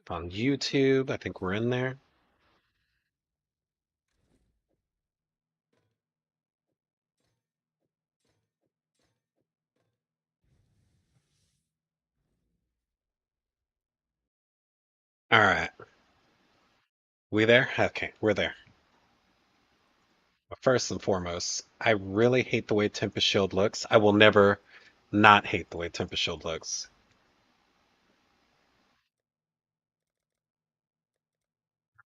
Up on YouTube, I think we're in there. All right. We there? Okay, we're there. But first and foremost, I really hate the way Tempest Shield looks. I will never not hate the way Tempest Shield looks.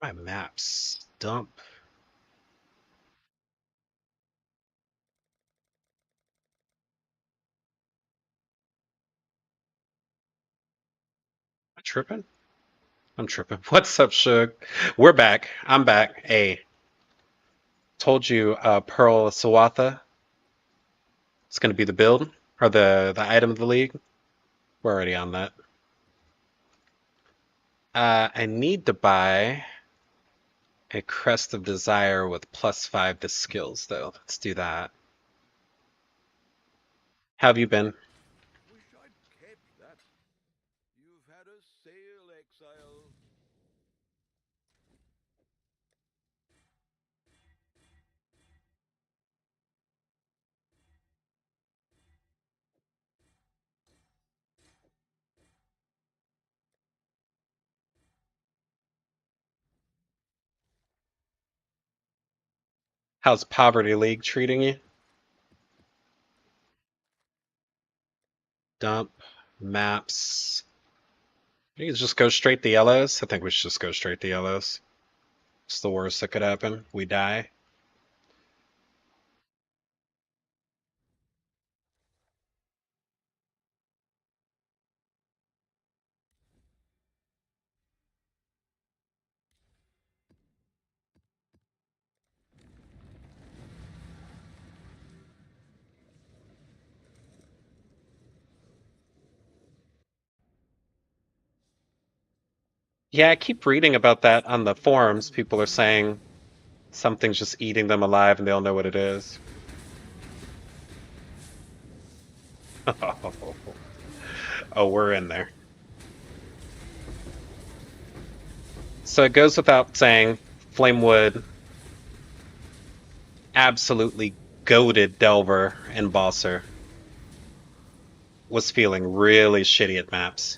My maps. Dump. Am I tripping? I'm tripping. What's up, Suge? We're back. I'm back. Hey, told you Pearl of Sawatha is going to be the build or the item of the league. We're already on that. I need to buy a Crest of Desire with +5 to skills, though. Let's do that. How have you been? Wish I'd kept that. You've had a sale, Exile. How's Poverty League treating you? Dump maps. You can just go straight to yellows. I think we should just go straight to yellows. It's the worst that could happen. We die. Yeah, I keep reading about that on the forums. People are saying something's just eating them alive and they don't know what it is. Oh, we're in there. So it goes without saying, Flamewood absolutely goated Delver and Bosser. Was feeling really shitty at maps.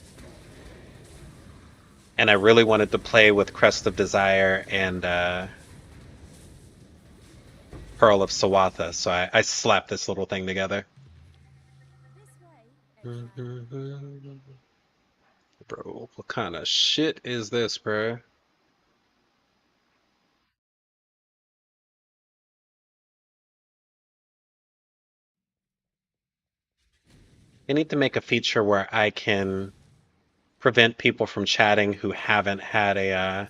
And I really wanted to play with Crest of Desire and Pearl of Sawatha, so I slapped this little thing together. Bro, what kind of shit is this, bro? I need to make a feature where I can prevent people from chatting who haven't had a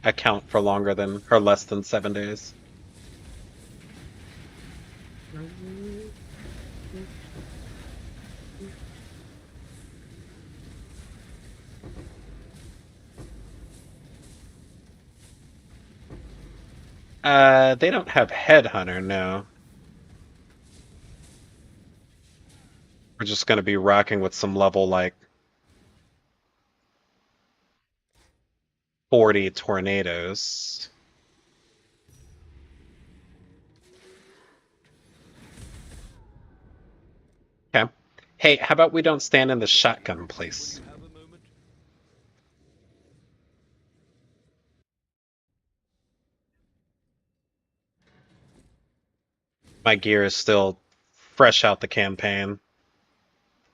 account for longer than or less than 7 days. They don't have Headhunter, no. We're just gonna be rocking with some level like 40 tornadoes. Okay. Hey, how about we don't stand in the shotgun place? Will you have a moment? My gear is still fresh out the campaign.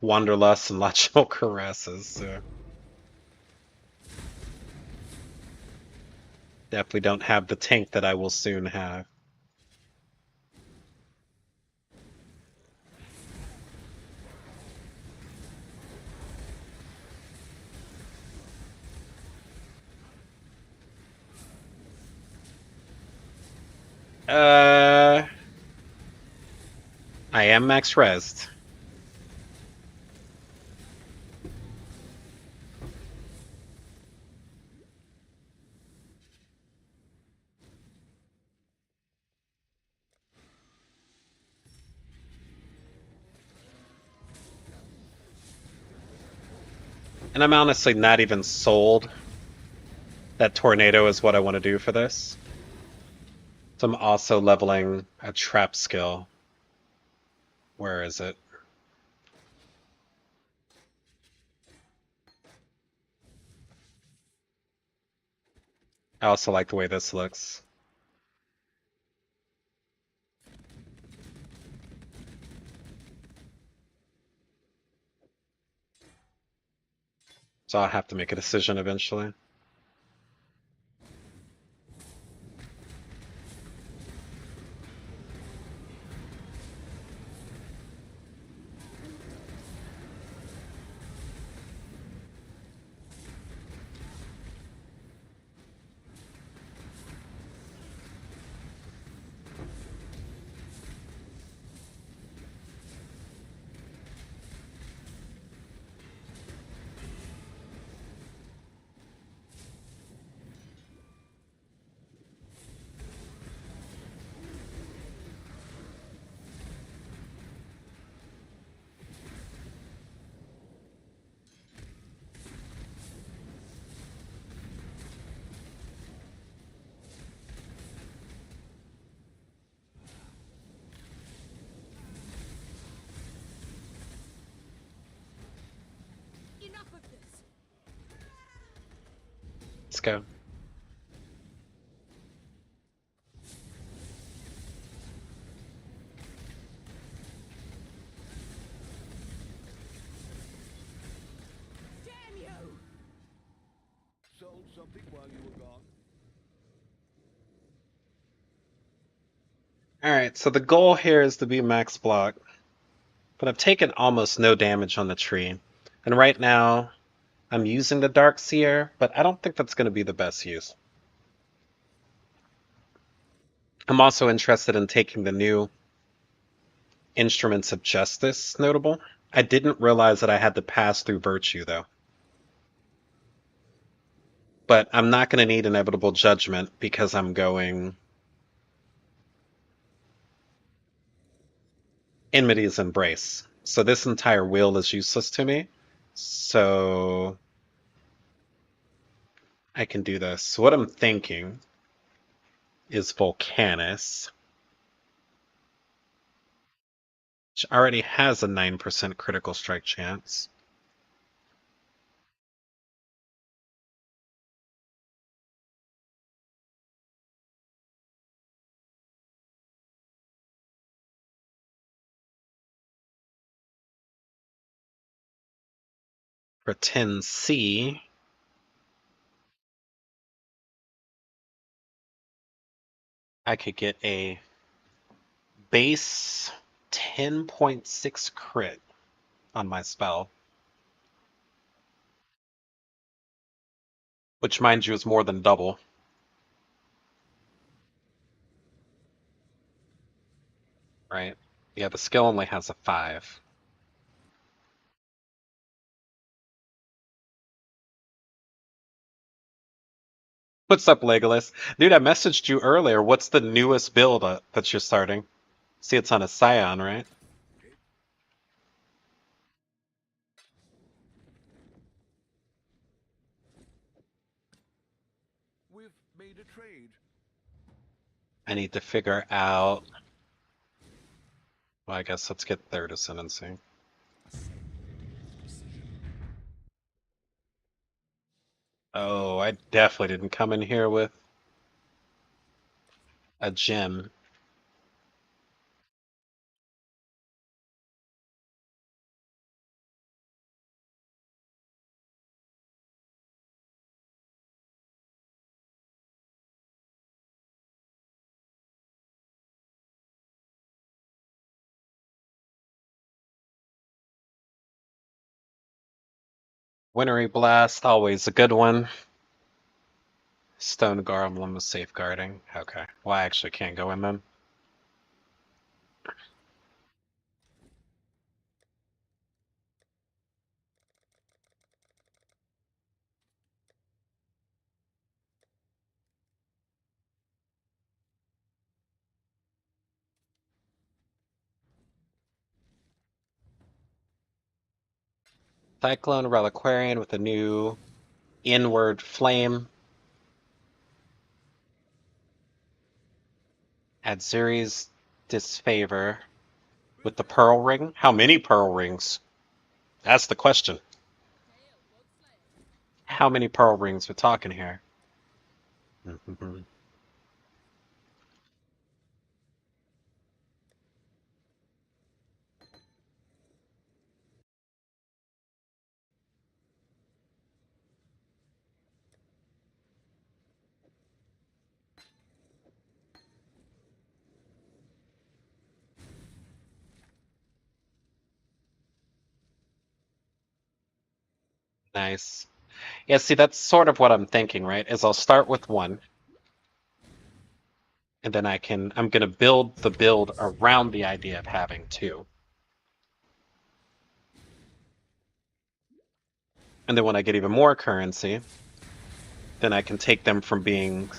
Wanderlust and Lacho Caresses, so definitely don't have the tank that I will soon have. I am max resed. And I'm honestly not even sold That tornado is what I want to do for this. So I'm also leveling a trap skill. Where is it? I also like the way this looks. So I'll have to make a decision eventually. Enough of this. Let's go. Damn you! Sold something while you were gone? Alright, so the goal here is to be max block. But I've taken almost no damage on the tree. And right now, I'm using the Dark Seer, but I don't think that's going to be the best use. I'm also interested in taking the new Instruments of Justice notable. I didn't realize that I had to pass through Virtue, though. But I'm not going to need Inevitable Judgment because I'm going Enmity's Embrace. So this entire wheel is useless to me. So I can do this. So what I'm thinking is Volcanus, which already has a 9% critical strike chance. For 10C, I could get a base 10.6 crit on my spell, which mind you is more than double, right? Yeah, the skill only has a 5. What's up, Legolas? Dude, I messaged you earlier. What's the newest build that you're starting? See, it's on a Scion, right? Okay. We've made a trade. I need to figure out. Well, I guess let's get third ascendancy. Oh, I definitely didn't come in here with a gem. Wintry Blast, always a good one. Stone Golem was safeguarding. Okay. Well, I actually can't go in then. Cyclone Reliquarian with a new inward flame. Add Zuri's disfavor with the pearl ring. How many pearl rings? That's the question. How many pearl rings we're talking here? Nice. Yeah, see, that's sort of what I'm thinking, right? Is I'll start with one, and then I'm gonna build the build around the idea of having two. And then when I get even more currency, then I can take them from being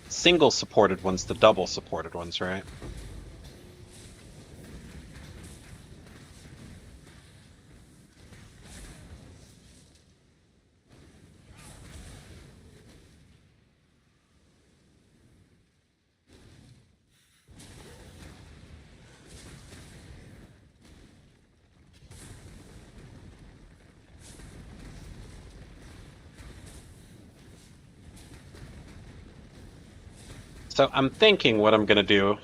single supported ones to double supported ones, right? So I'm thinking what I'm gonna do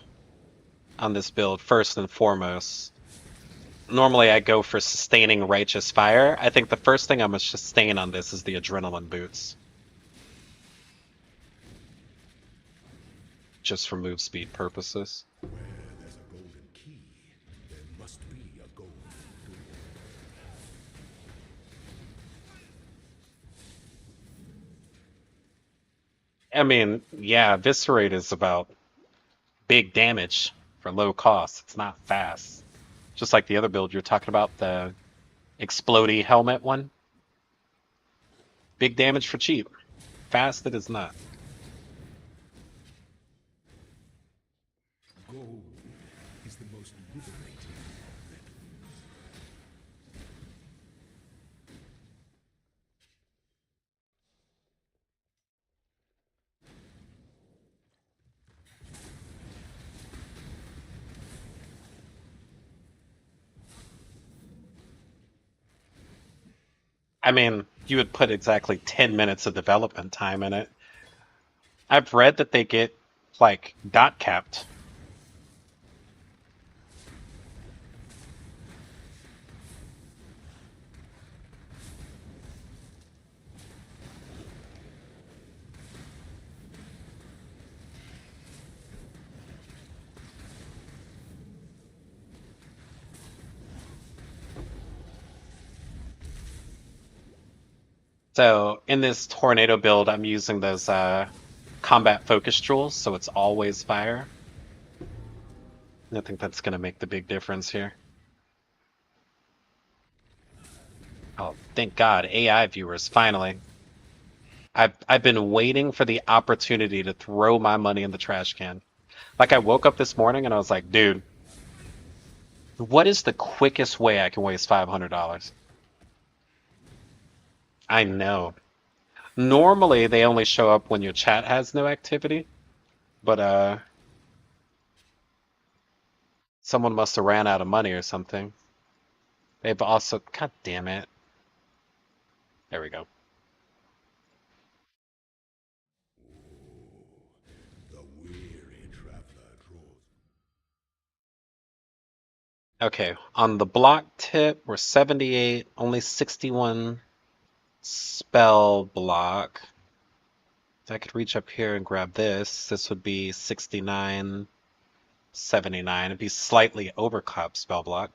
on this build first and foremost. Normally I go for sustaining righteous fire. I think the first thing I'm gonna sustain on this is the adrenaline boots. Just for move speed purposes. Where there's a golden key, there must be a golden door. I mean, yeah, Viscerate is about big damage for low cost. It's not fast. Just like the other build you're talking about, the explodey helmet one. Big damage for cheap. Fast it is not. Gold is the most liberating. I mean, you would put exactly 10 minutes of development time in it. I've read that they get, like, dot capped. So in this tornado build, I'm using those combat focus jewels, so it's always fire. I think that's going to make the big difference here. Oh, thank God, AI viewers, finally. I've been waiting for the opportunity to throw my money in the trash can. Like I woke up this morning and I was like, dude, what is the quickest way I can waste $500? I know. Normally they only show up when your chat has no activity, but someone must have ran out of money or something. They've also, god damn it. There we go. The weary traveler draws. Okay, on the block tip, we're 78, only 61 spell block. If I could reach up here and grab this would be 69, 79. It'd be slightly overcop spell block.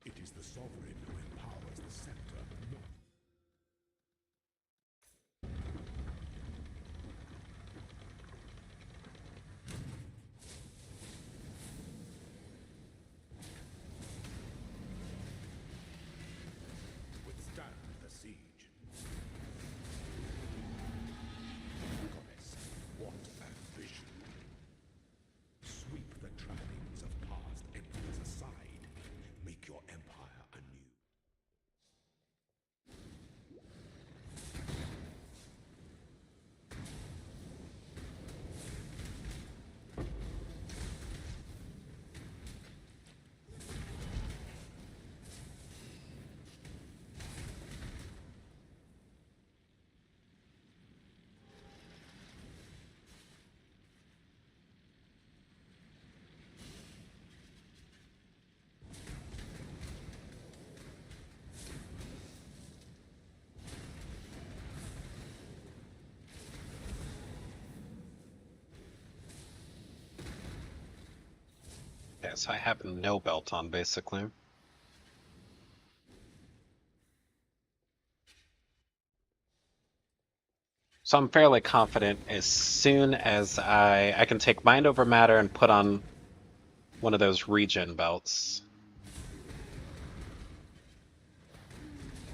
It is the sovereign who empowers the scepter, not withstand the siege. Goddess, what ambition! Sweep the trappings of past empires aside. Make your empire anew. Okay, so I have no belt on, basically. So I'm fairly confident as soon as I can take mind over matter and put on one of those regen belts.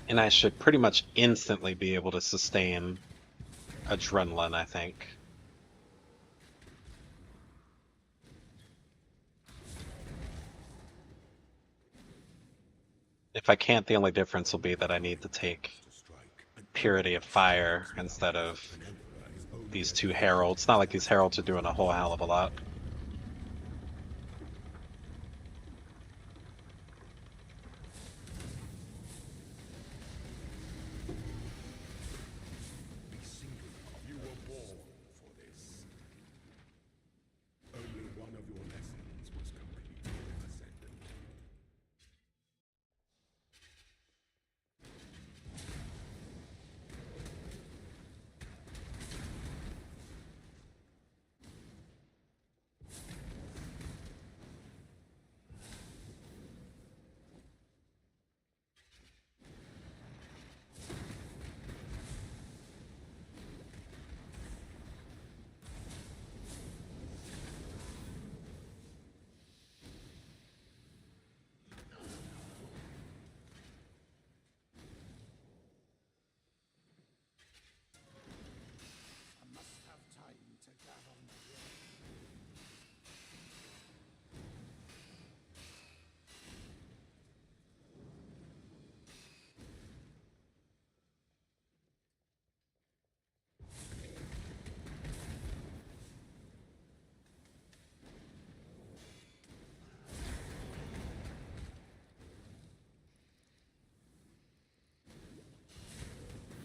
And I should pretty much instantly be able to sustain adrenaline, I think. If I can't, the only difference will be that I need to take Purity of Fire instead of these two Heralds. It's not like these Heralds are doing a whole hell of a lot. You were born for this. Only one of your lessons was completed, Ascendant.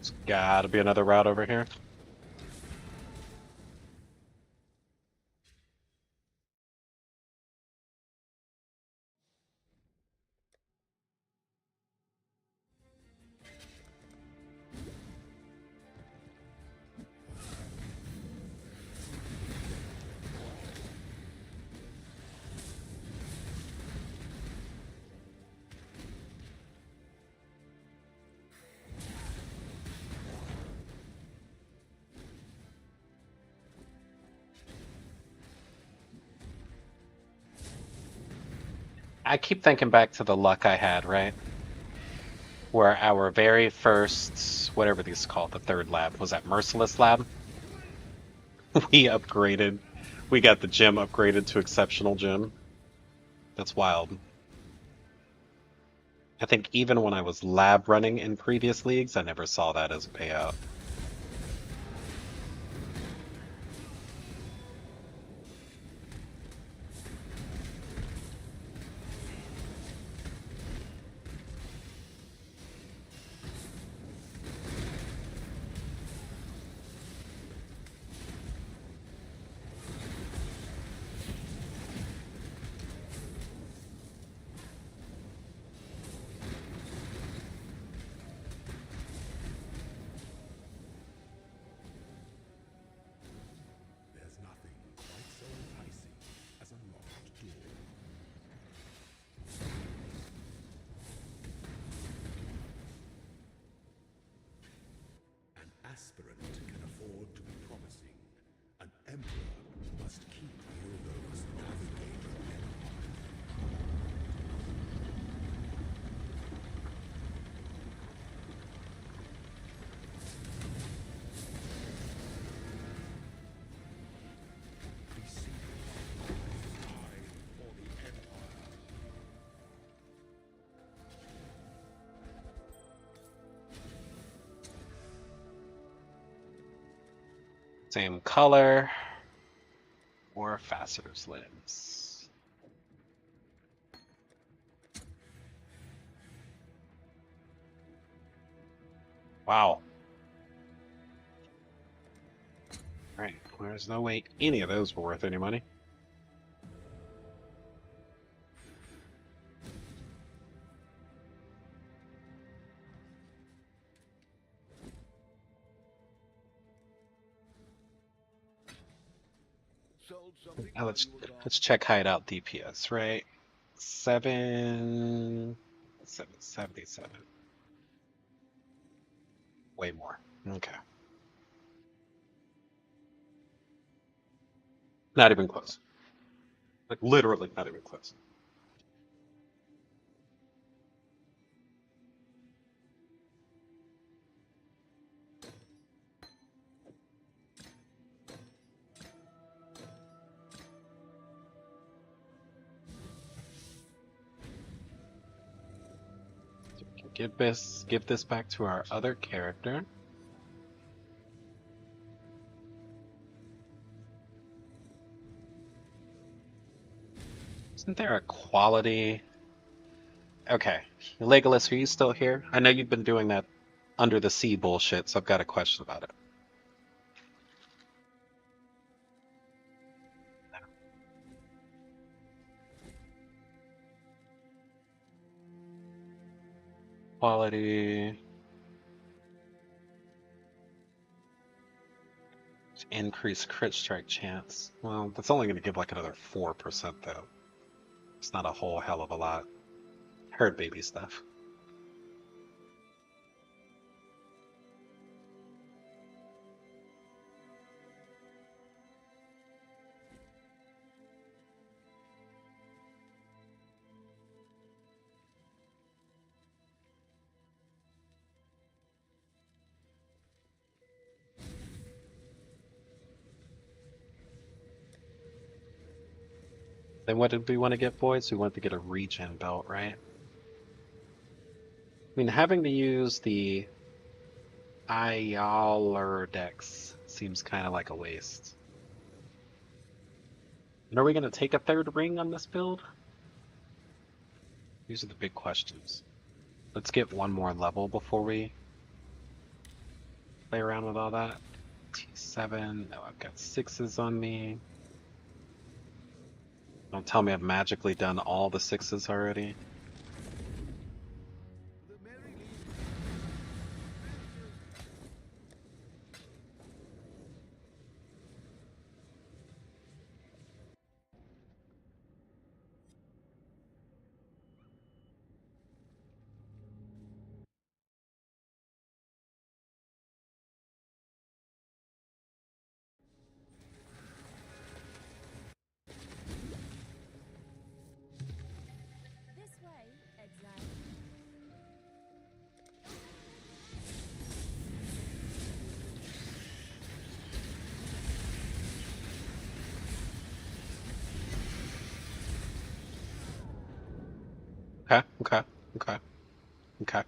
There's gotta be another route over here. I keep thinking back to the luck I had, right? Where our very first, whatever these called, the third lab, was that Merciless Lab? We upgraded. We got the gym upgraded to Exceptional Gym. That's wild. I think even when I was lab running in previous leagues, I never saw that as a payout. There's nothing quite so enticing as a locked door. An aspirant can afford to be promising. An emperor must keep heroes navigating empire. Be seated. Time for the empire. Same color. Or Facetor's Lens. Wow. Alright, there's no way any of those were worth any money. sold something Now while you were gone? let's check hideout DPS, right? 777. Way more. Okay. Not even close. Like literally not even close. Give this back to our other character. Isn't there a quality? Okay. Legolas, are you still here? I know you've been doing that under the sea bullshit, so I've got a question about it. Quality. Increase crit strike chance. Well, that's only going to give like another 4% though. It's not a whole hell of a lot. Herd baby stuff. Then what did we want to get, boys? We wanted to get a regen belt, right? I mean, having to use the Ialer dex seems kind of like a waste. And are we going to take a third ring on this build? These are the big questions. Let's get one more level before we play around with all that. T7. No, I've got 6s on me. Don't tell me I've magically done all the 6s already. The Mary Lee. This way, Exile. Okay, okay, okay, okay.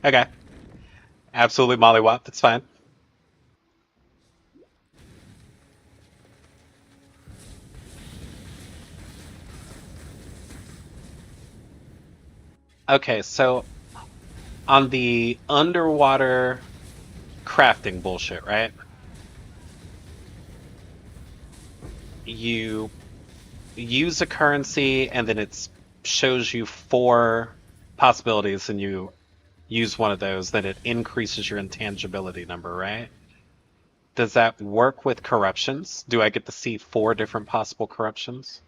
Okay. Absolutely mollywop, that's fine. Okay, so on the underwater crafting bullshit, right? You use a currency and then it shows you 4 possibilities and you use one of those, then it increases your intangibility number, right? Does that work with corruptions? Do I get to see 4 different possible corruptions?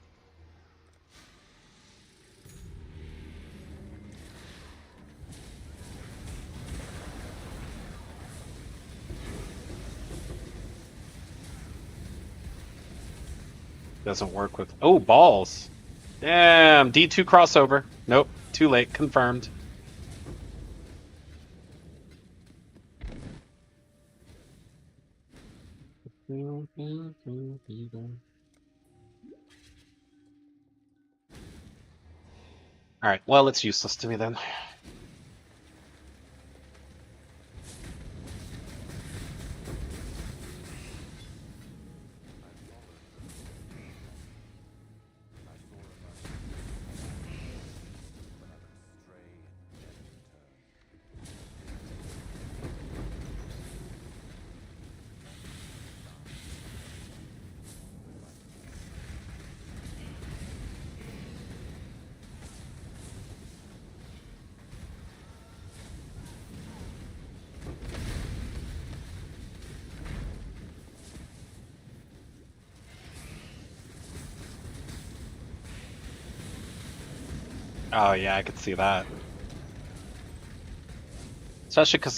Doesn't work with... Oh, balls! Damn, D2 crossover. Nope, too late, confirmed. Alright, well, it's useless to me then. Oh yeah, I could see that. Especially because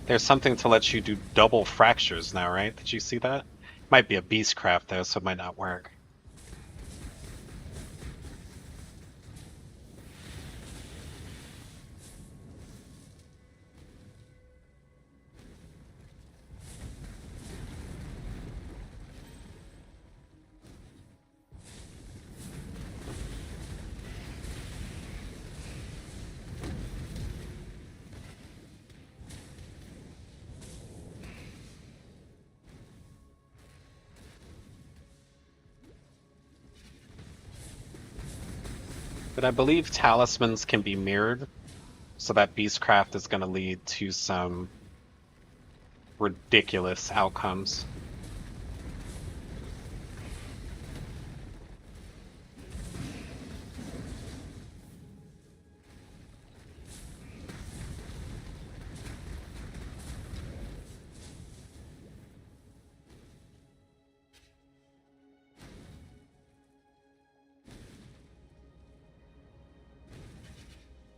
there's something to let you do double fractures now, right? Did you see that? Might be a beastcraft though, so it might not work. But I believe talismans can be mirrored, so that beastcraft is going to lead to some ridiculous outcomes.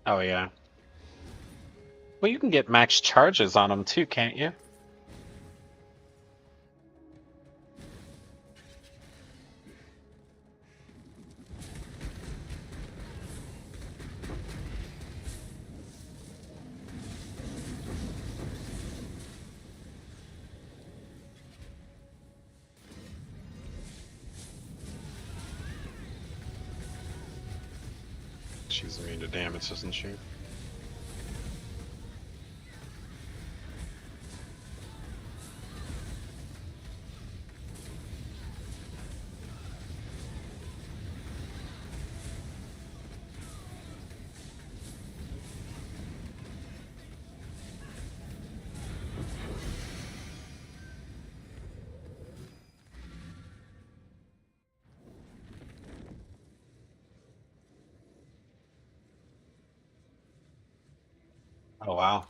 Oh yeah. Well, you can get max charges on them too, can't you? She's immune to damage, isn't she? Oh wow.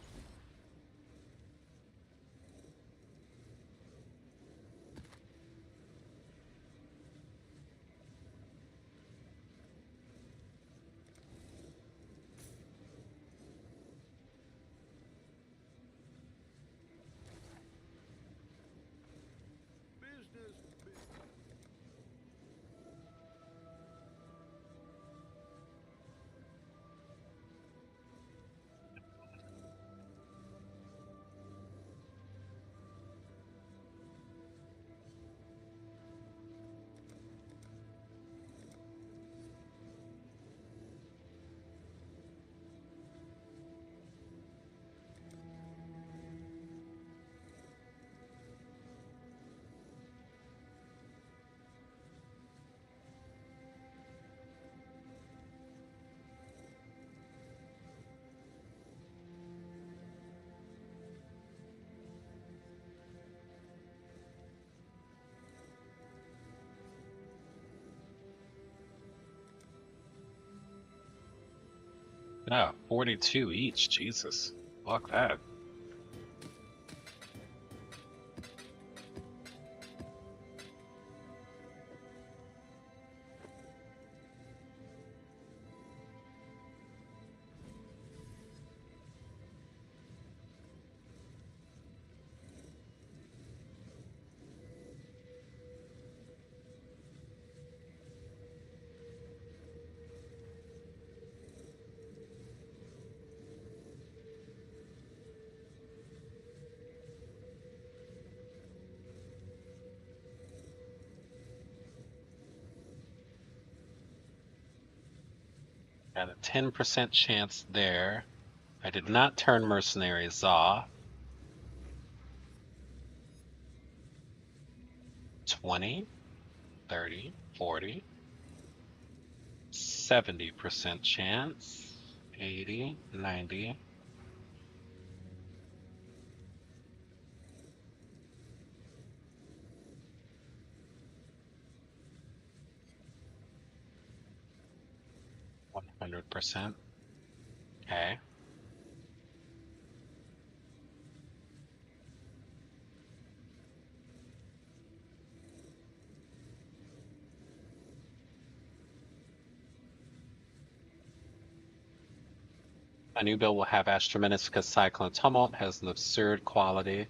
Business, business. 42 each. Jesus. Fuck that. Got a 10% chance there. I did not turn mercenaries off. 20, 30, 40, 70% chance. 80, 90. %. Okay. A new build will have Astromenace because Cyclone Tumult has an absurd quality.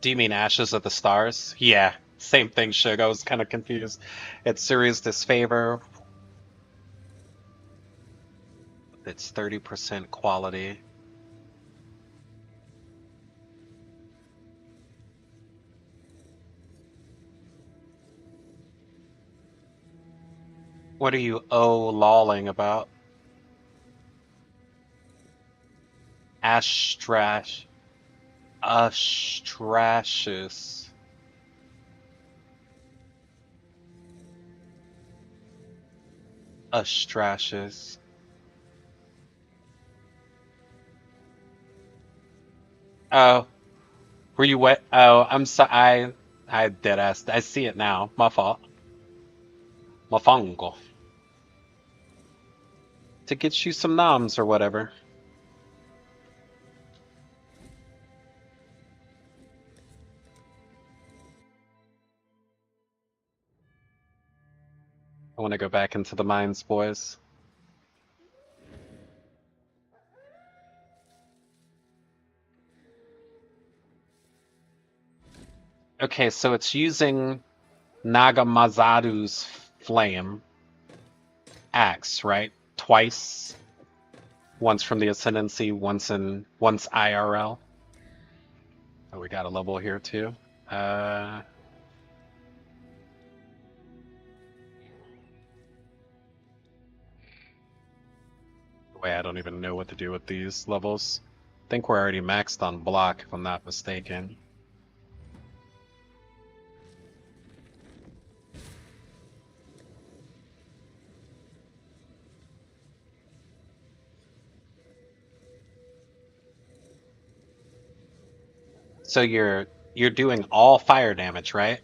Do you mean Ashes of the Stars? Yeah, same thing, Shug. I was kind of confused. It's Serious Disfavor. It's 30% quality. What are you lolling about? Astrash. Astrashus. Astrashus. Oh, were you wet? Oh, I'm sorry. I dead ass. I see it now. My fault. My fungal. To get you some noms or whatever. I want to go back into the mines, boys. Okay, so it's using Nagamazaru's flame axe, right? Twice. Once from the Ascendancy, once IRL. Oh, we got a level here too. Wait, I don't even know what to do with these levels. I think we're already maxed on block, if I'm not mistaken. So you're doing all fire damage, right?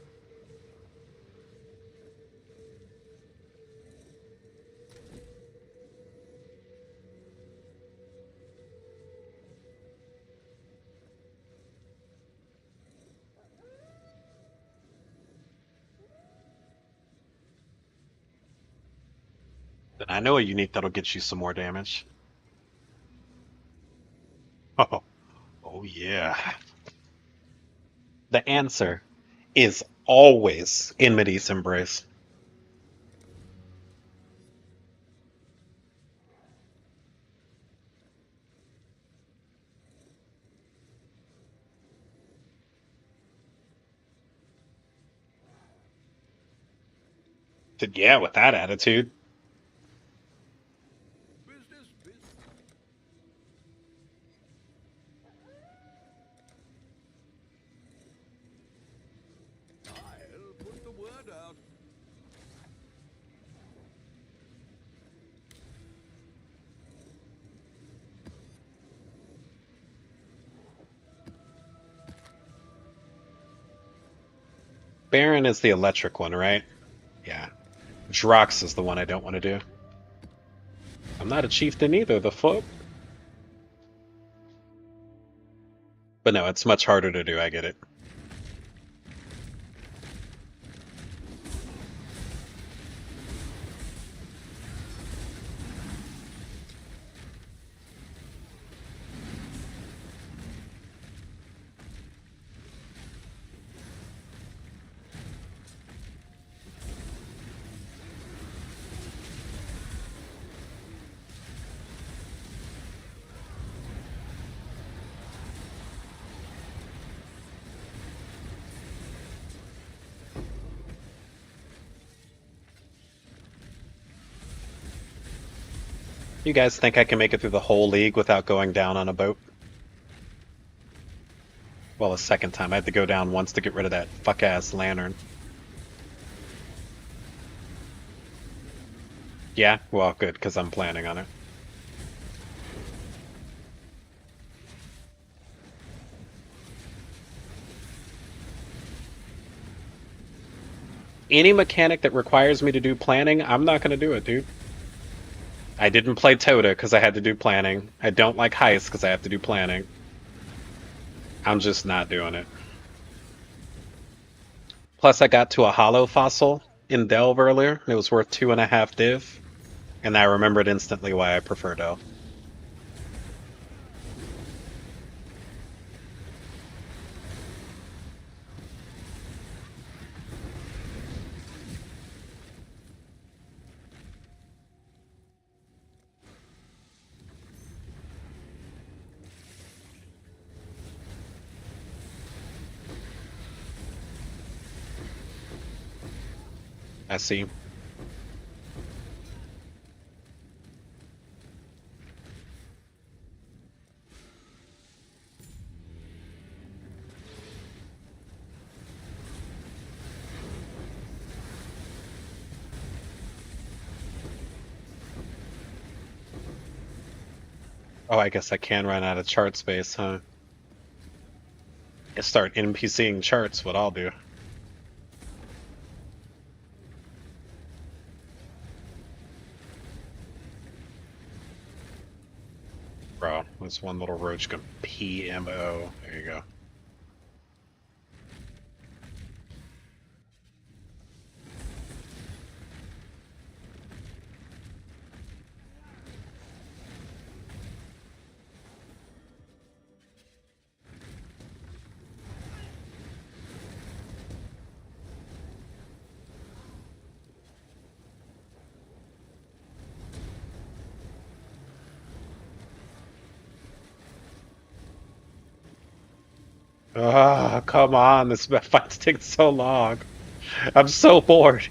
Then I know a unique that'll get you some more damage. Oh, oh yeah. The answer is always Enmity's Embrace. Yeah, with that attitude. Business, business. I'll put the word out. Baron is the electric one, right? Yeah. Drox is the one I don't want to do. I'm not a chieftain either, the fuck? But no, it's much harder to do, I get it. You guys think I can make it through the whole league without going down on a boat? Well, a second time. I had to go down once to get rid of that fuck-ass lantern. Yeah? Well, good, because I'm planning on it. Any mechanic that requires me to do planning, I'm not going to do it, dude. I didn't play Toda because I had to do planning. I don't like Heist because I have to do planning. I'm just not doing it. Plus, I got to a hollow fossil in Delve earlier. It was worth 2.5 div, and I remembered instantly why I prefer Delve. I see. Oh, I guess I can run out of chart space, huh? I start NPCing charts, what I'll do. Bro, this one little roach can PMO. There you go. Ah, come on, this fight's taking so long. I'm so bored.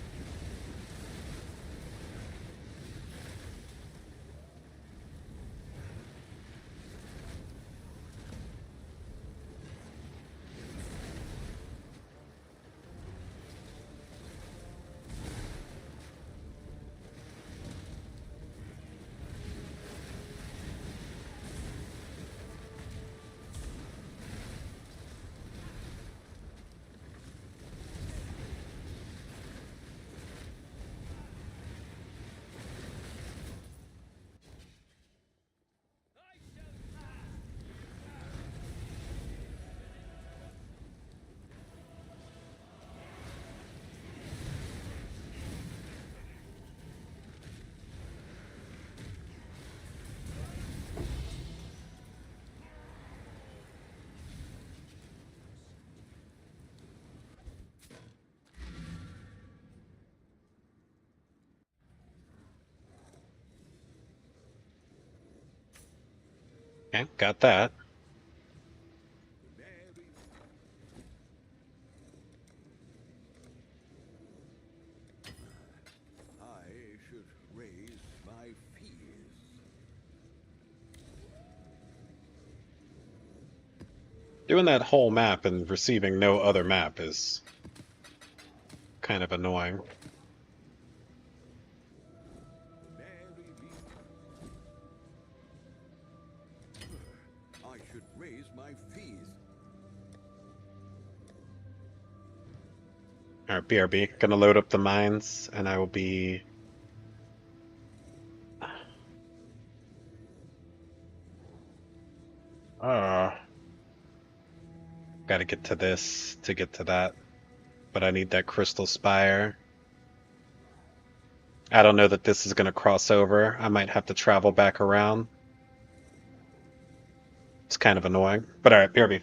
Okay, got that. Very. I should raise my fears. Doing that whole map and receiving no other map is kind of annoying. Very I should raise my fears. Alright, BRB. Gonna load up the mines, and I will be... Gotta get to this to get to that. But I need that crystal spire. I don't know that this is gonna cross over. I might have to travel back around. It's kind of annoying. But alright, BRB.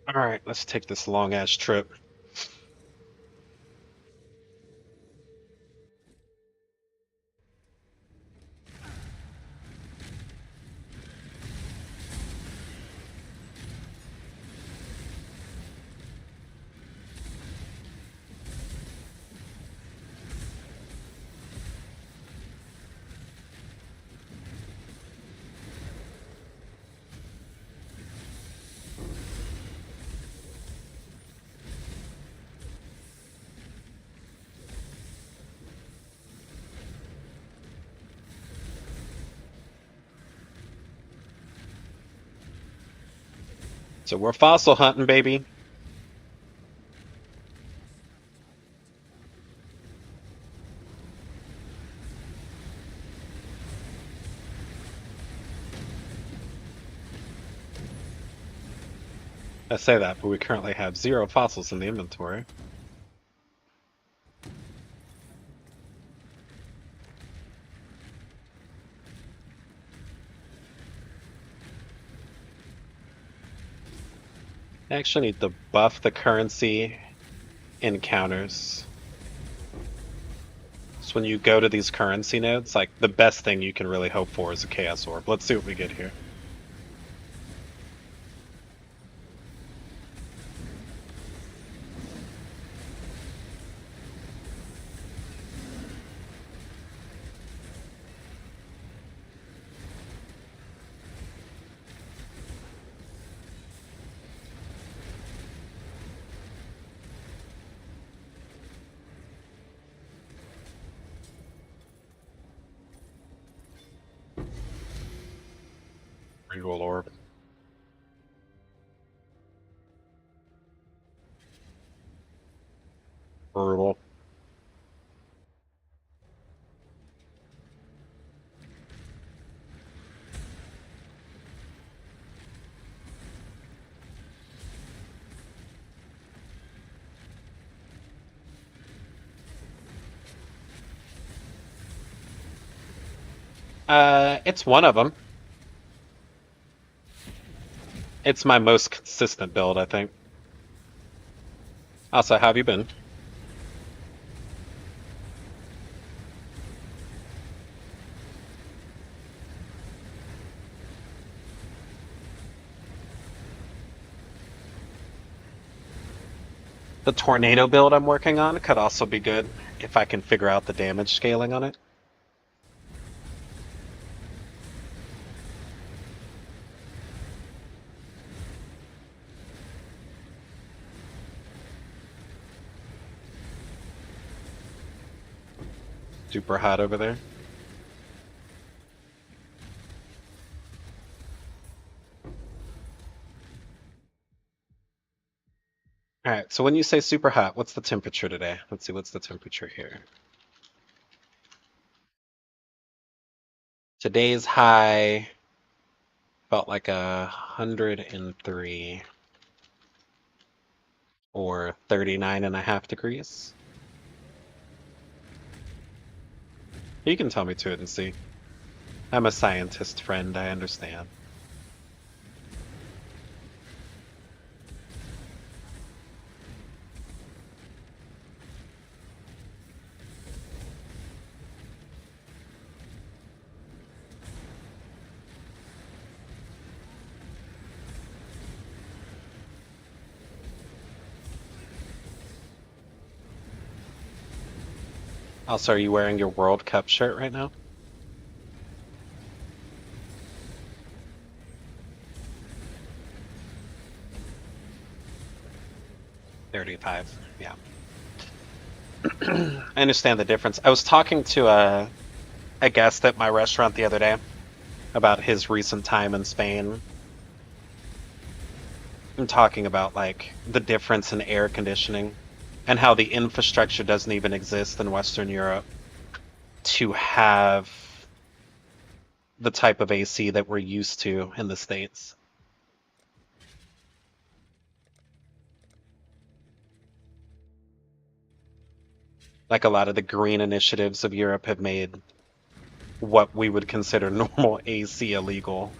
All right, let's take this long ass trip. So we're fossil hunting, baby. I say that, but we currently have 0 fossils in the inventory. I actually need to buff the currency encounters. So when you go to these currency nodes, like the best thing you can really hope for is a Chaos Orb. Let's see what we get here. Reroll Orb. Brutal. It's one of them. It's my most consistent build, I think. Also, how have you been? The tornado build I'm working on could also be good if I can figure out the damage scaling on it. Super hot over there. Alright, so when you say super hot, what's the temperature today? Let's see, what's the temperature here? Today's high felt like 103 or 39.5 degrees. You can tell me to it and see. I'm a scientist friend, I understand. Also, are you wearing your World Cup shirt right now? $35, yeah. I understand the difference. I was talking to a guest at my restaurant the other day about his recent time in Spain. I'm talking about like the difference in air conditioning and how the infrastructure doesn't even exist in Western Europe to have the type of AC that we're used to in the States. Like a lot of the green initiatives of Europe have made what we would consider normal AC illegal.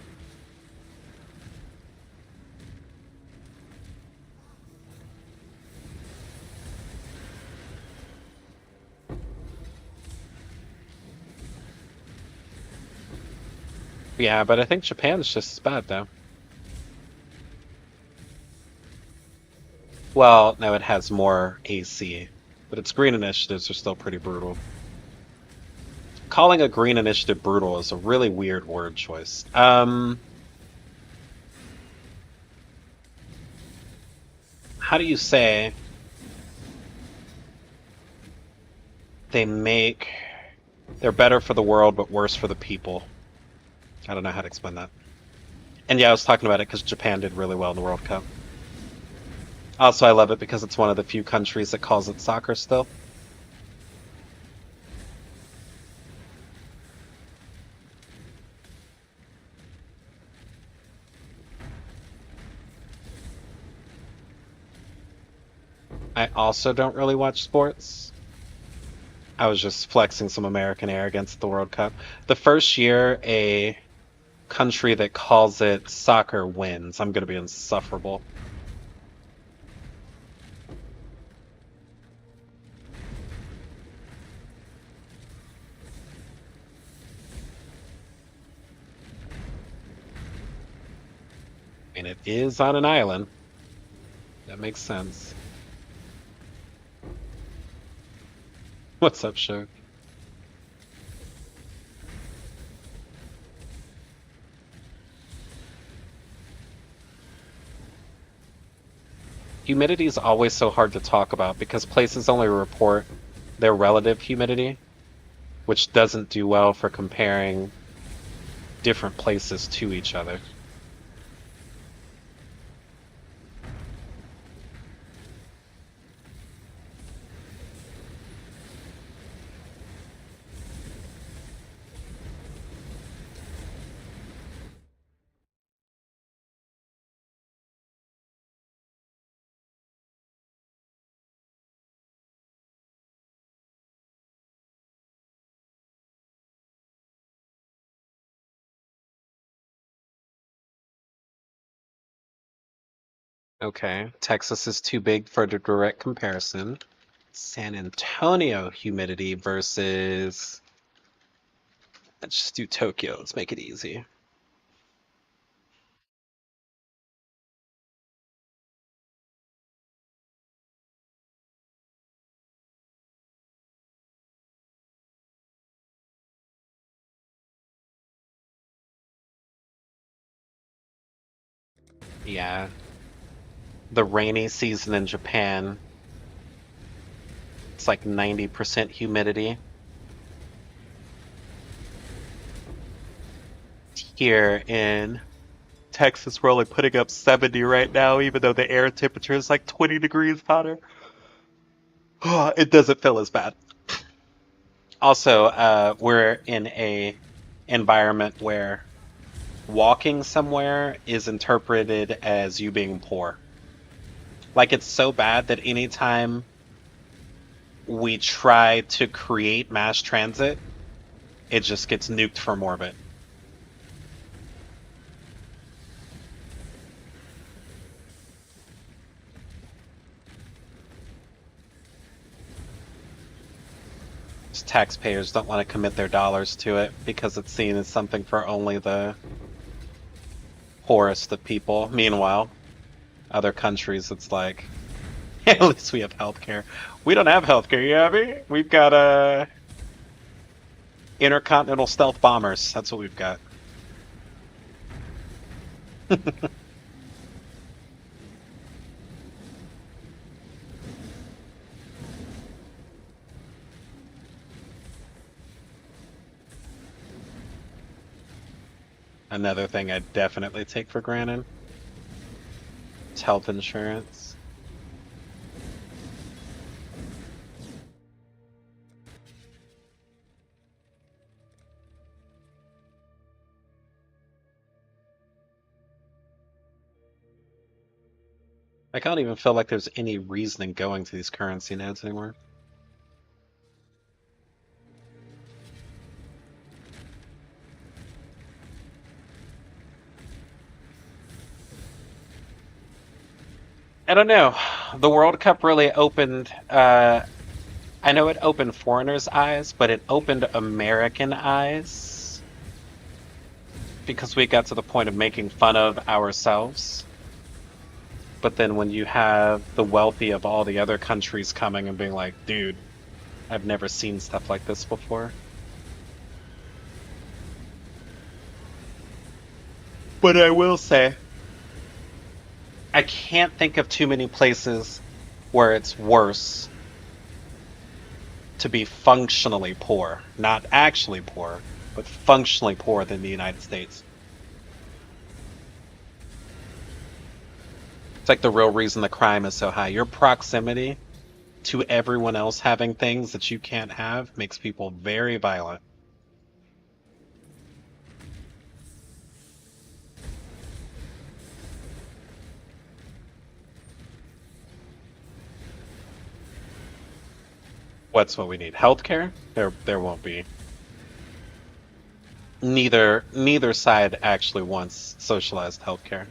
Yeah, but I think Japan's just as bad though. Well, no, it has more AC, but its green initiatives are still pretty brutal. Calling a green initiative brutal is a really weird word choice. How do you say they're better for the world but worse for the people? I don't know how to explain that. And yeah, I was talking about it because Japan did really well in the World Cup. Also, I love it because it's one of the few countries that calls it soccer still. I also don't really watch sports. I was just flexing some American arrogance at the World Cup. The first year a country that calls it soccer wins, I'm going to be insufferable. And it is on an island. That makes sense. What's up, Shug? Humidity is always so hard to talk about because places only report their relative humidity, which doesn't do well for comparing different places to each other. Okay, Texas is too big for the direct comparison. San Antonio humidity versus... Let's just do Tokyo. Let's make it easy. Yeah, the rainy season in Japan, it's like 90% humidity. Here in Texas, we're only putting up 70 right now, even though the air temperature is like 20 degrees hotter. It doesn't feel as bad. Also, we're in a environment where walking somewhere is interpreted as you being poor. Like it's so bad that anytime we try to create mass transit, it just gets nuked from orbit. Just taxpayers don't want to commit their dollars to it because it's seen as something for only the poorest of people. Meanwhile, other countries, it's like, at least we have healthcare. We don't have healthcare, you have me? We've got intercontinental stealth bombers. That's what we've got. Another thing I definitely take for granted. It's health insurance. I don't even feel like there's any reason in going to these currency nodes anymore. I don't know. The World Cup really opened. I know it opened foreigners' eyes, but it opened American eyes because we got to the point of making fun of ourselves. But then when you have the wealthy of all the other countries coming and being like, dude, I've never seen stuff like this before. But I will say, I can't think of too many places where it's worse to be functionally poor. Not actually poor, but functionally poor than the United States. It's like the real reason the crime is so high. Your proximity to everyone else having things that you can't have makes people very violent. What's what we need? Healthcare? There won't be. Neither side actually wants socialized healthcare.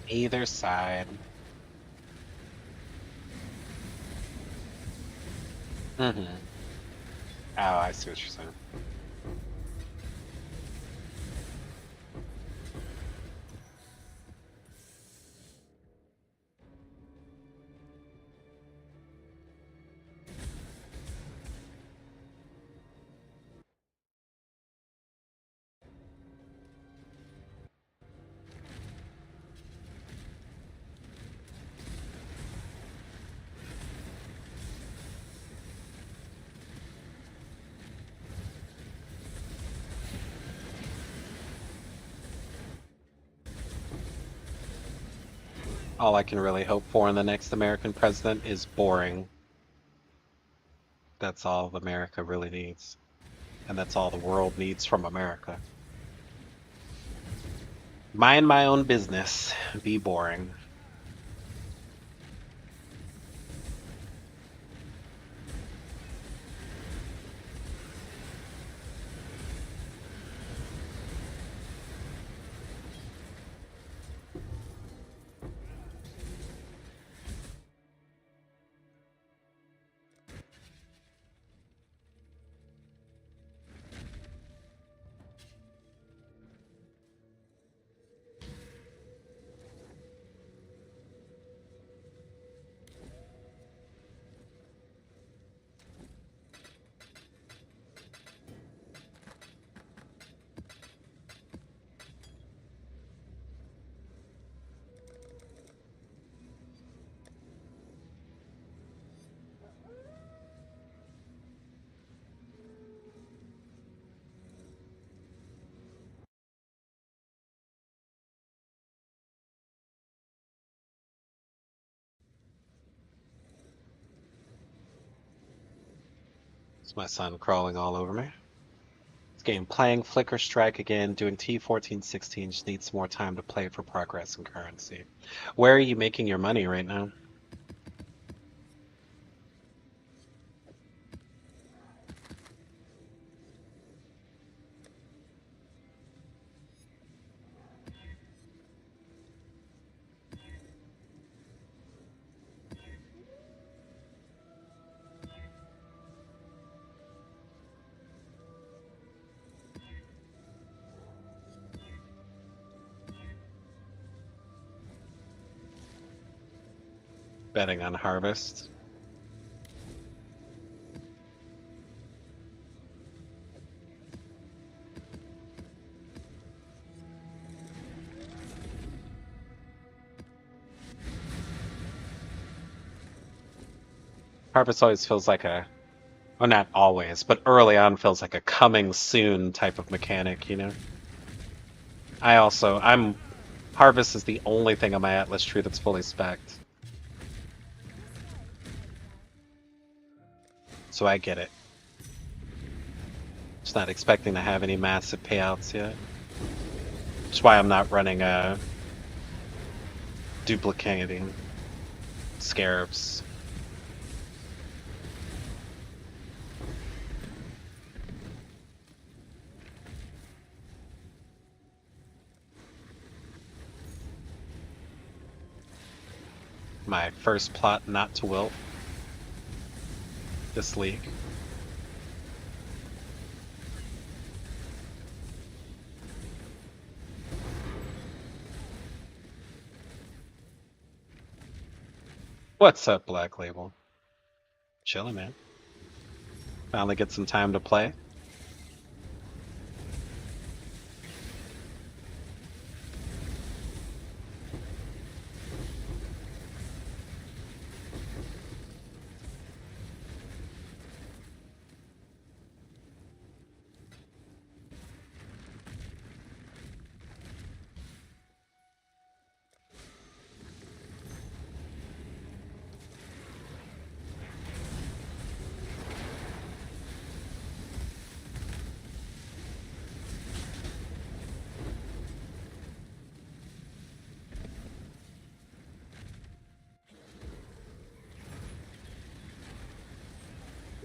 Either side. Mm-hmm. Oh, I see what you're saying. All I can really hope for in the next American president is boring. That's all America really needs. And that's all the world needs from America. Mind my own business. Be boring. It's my son crawling all over me. This game playing Flicker Strike again, doing T1416. Just needs more time to play for progress and currency. Where are you making your money right now? Betting on harvest. Harvest always feels like a, well, not always, but early on feels like a coming soon type of mechanic, you know? I'm, Harvest is the only thing on my Atlas tree that's fully spec'd. So I get it. Just not expecting to have any massive payouts yet. That's why I'm not running duplicating scarabs. My first plot not to wilt this league. What's up, Black Label? Chillin', man. Finally get some time to play.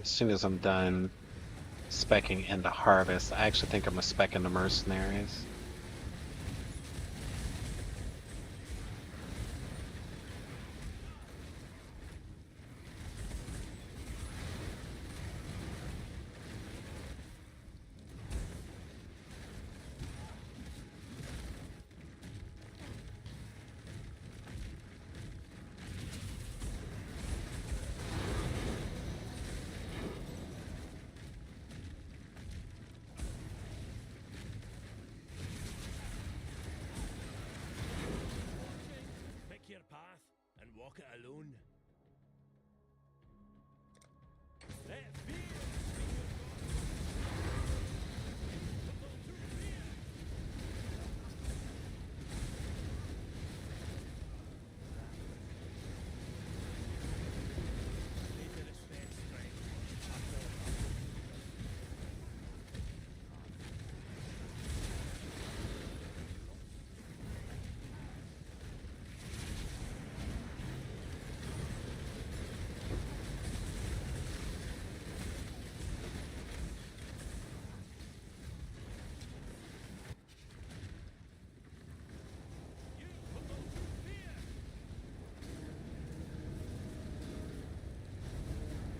As soon as I'm done specking into Harvest, I actually think I'm gonna spec into Mercenaries. Pick your path and walk it alone. Let fear be your God. Need to respect strength.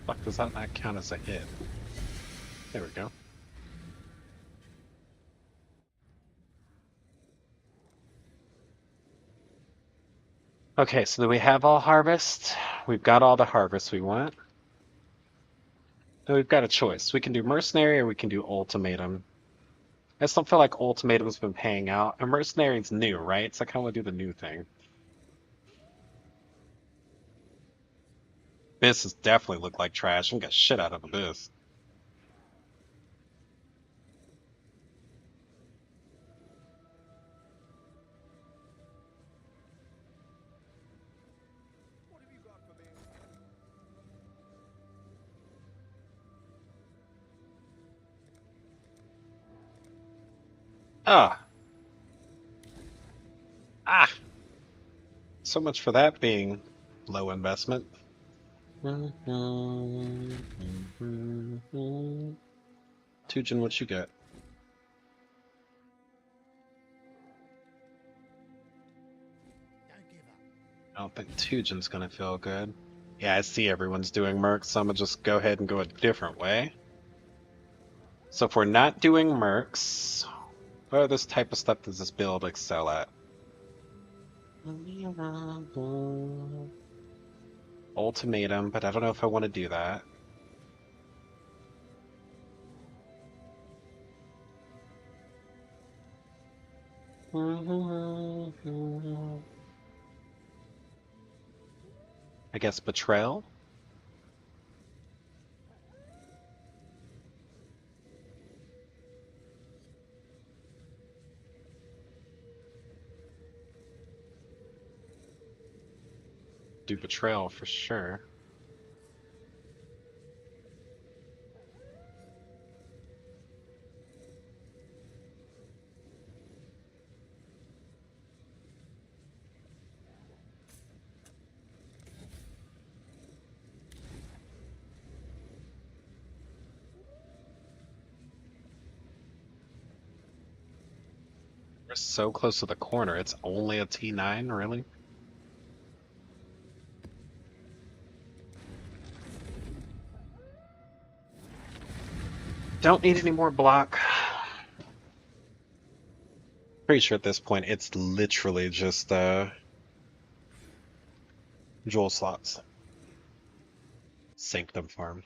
Fuck, does that not count as a hit? There we go. Okay, so do we have all harvest? We've got all the harvest we want. So we've got a choice. We can do Mercenary or we can do Ultimatum. I just don't feel like Ultimatum's been paying out. And Mercenary's new, right? So I kind of want to do the new thing. This has definitely looked like trash. I got shit out of this. What have you got for me? Ah. Ah. So much for that being low investment. Tujin, what you got? I don't think Tujin's gonna feel good. Yeah, I see everyone's doing mercs, so I'm gonna just go ahead and go a different way. So if we're not doing mercs, what other type of stuff does this build excel at? Ultimatum, but I don't know if I want to do that. I guess Betrayal? Do Betrayal for sure. We're so close to the corner. It's only a T9, really? Don't need any more block. Pretty sure at this point it's literally just jewel slots. Sanctum farm.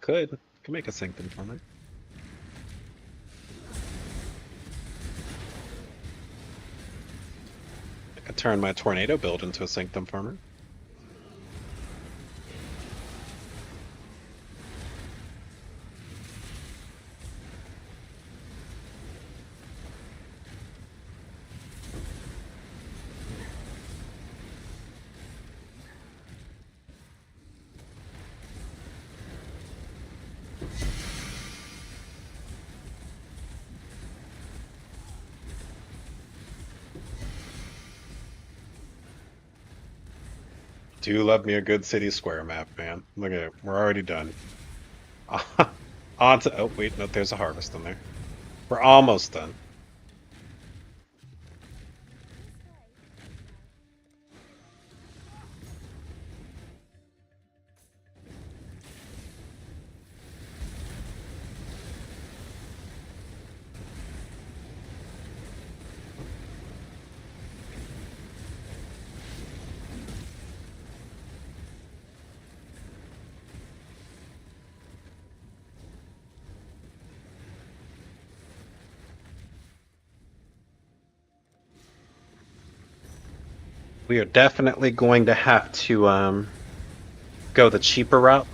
Could make a sanctum farmer. I could turn my tornado build into a sanctum farmer. Do love me a good city square map, man. Look at it. We're already done. On to... Oh, wait. No, there's a harvest in there. We're almost done. We are definitely going to have to go the cheaper route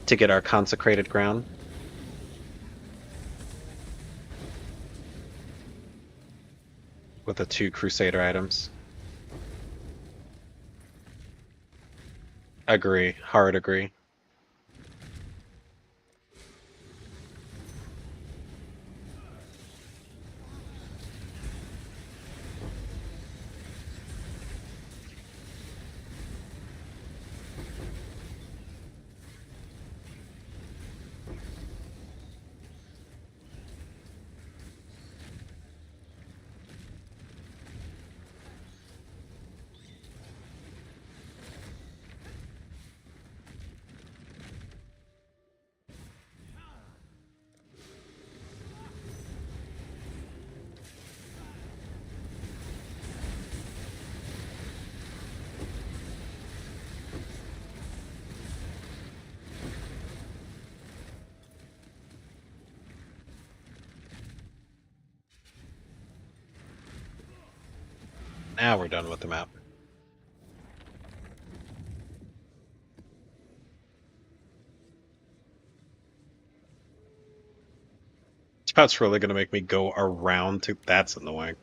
to get our consecrated ground. With the 2 Crusader items. Agree. Hard agree. Now we're done with the map. That's really going to make me go around to... That's annoying.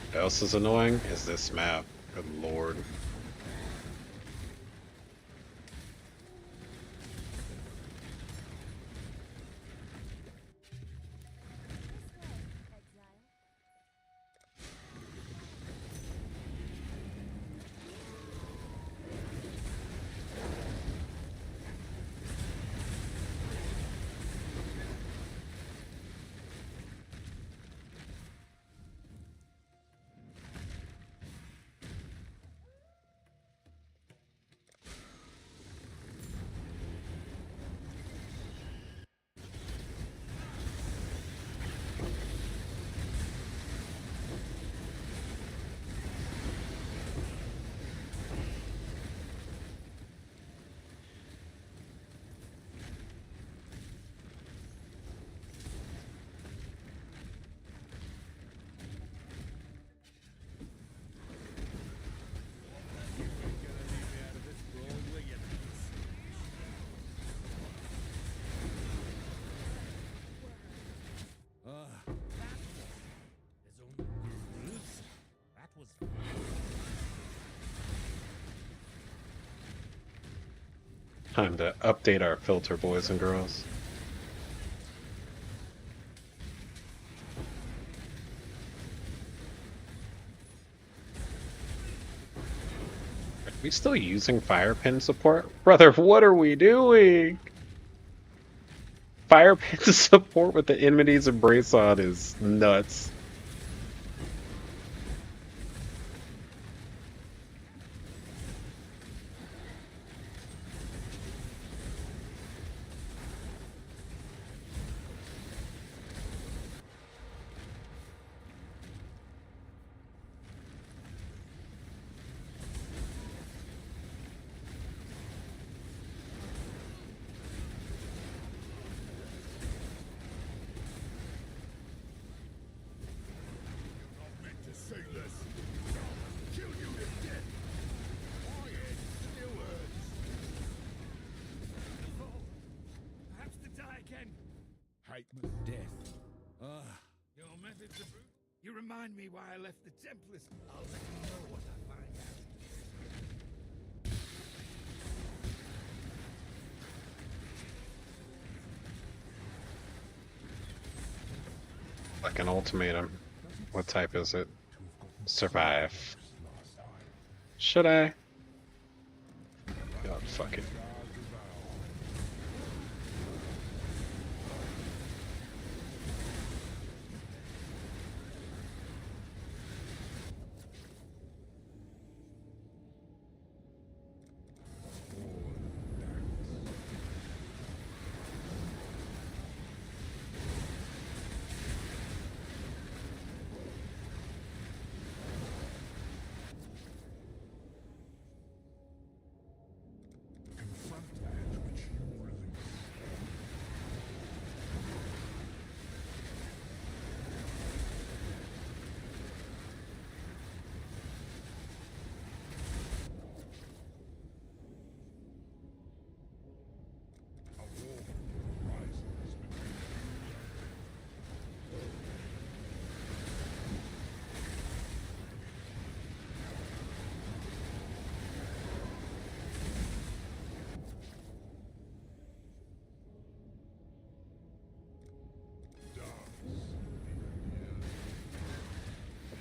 What else is annoying is this map. Good lord. Exile. Time to update our filter, boys and girls. Are we still using fire pin support? Brother, what are we doing? Fire pin support with the Enmity's Embrace on is nuts. Not meant to say this. Kill you to death. Quiet, stewards. Perhaps to die again. Hate me death. Ah, Your methods of... You remind me why I left the Templars. I'll let you know what I find out. Like an ultimatum. What type is it? Survive. Should I? God, fuck it. confront that which you release. A war rises between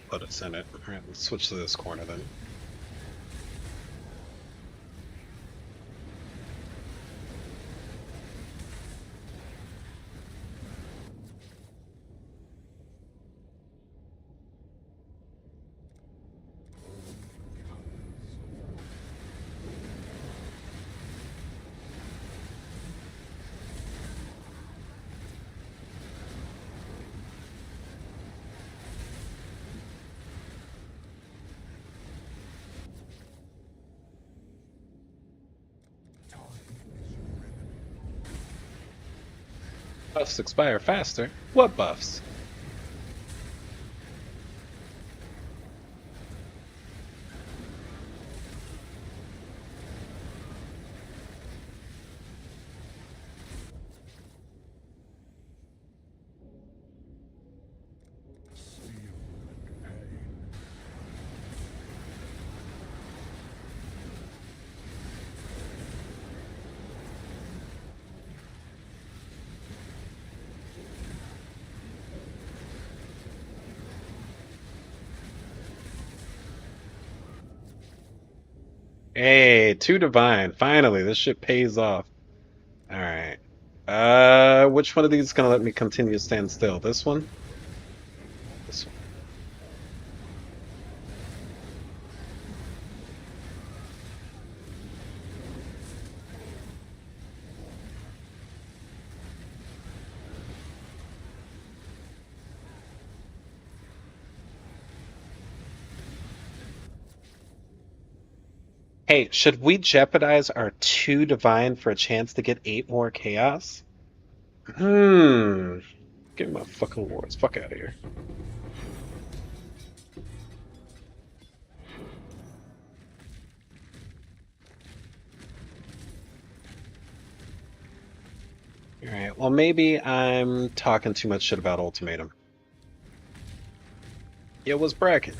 Put us in it. Alright, let's switch to this corner then. Buffs expire faster. What buffs? steel and pain. Hey, 2 divine. Finally, this shit pays off. Alright. Which one of these is gonna let me continue to stand still? This one? This one. Hey, should we jeopardize our 2 divine for a chance to get 8 more chaos? Give me my fucking wards. Fuck out of here. Alright, well, maybe I'm talking too much shit about Ultimatum. It was Bracken.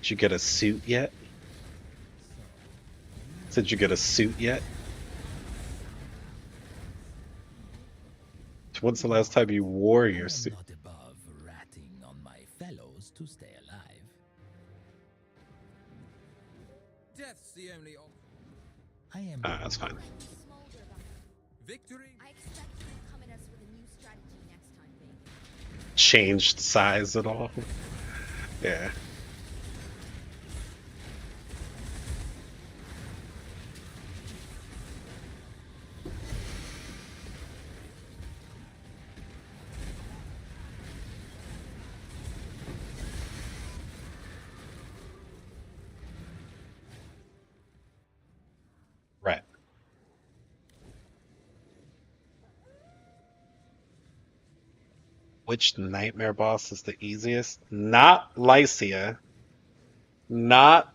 Did you get a suit yet? Did you get a suit yet? When's the last time you wore I your am suit? not above ratting on my fellows to stay alive. Death's the only option. I am Ah, that's fine. Let me smolder about it. Victory? I expect you'll come at us with a new strategy next time, baby. Changed size at all? Yeah. Right. Which nightmare boss is the easiest? Not Lycia. Not.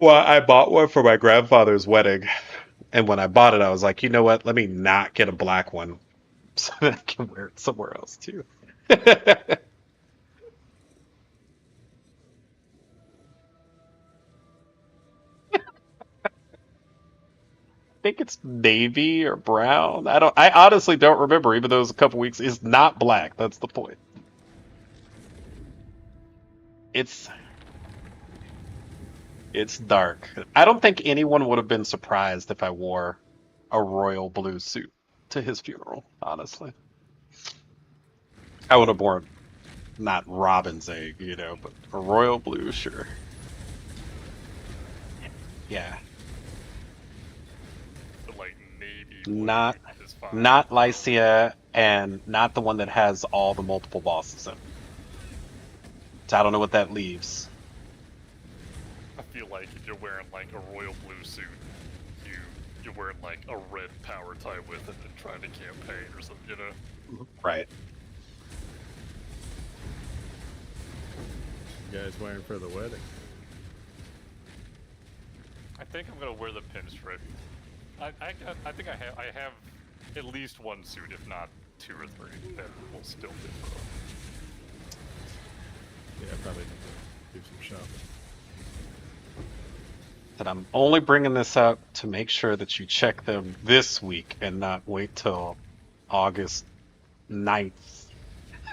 Well, I bought one for my grandfather's wedding. And when I bought it, I was like, you know what? Let me not get a black one so that I can wear it somewhere else too. I think it's navy or brown. I honestly don't remember, even though it was a couple weeks. It's not black. That's the point. It's it's dark. I don't think anyone would have been surprised if I wore a royal blue suit to his funeral, honestly. I would have worn not robin's egg, but a royal blue, sure. Yeah. But like navy blue Not is fine. not Lycia and not the one that has all the multiple bosses in it. So I don't know what that leaves. I feel like if you're wearing like a royal blue suit, you're wearing like a red power tie with it and trying to campaign or something, Right. You guys wearing for the wedding? I think I'm gonna wear the pinstripe. I think I have at least one suit, if not two or three, that will still fit for them. Yeah, probably do some shopping. That I'm only bringing this up to make sure that you check them this week and not wait till August 9th.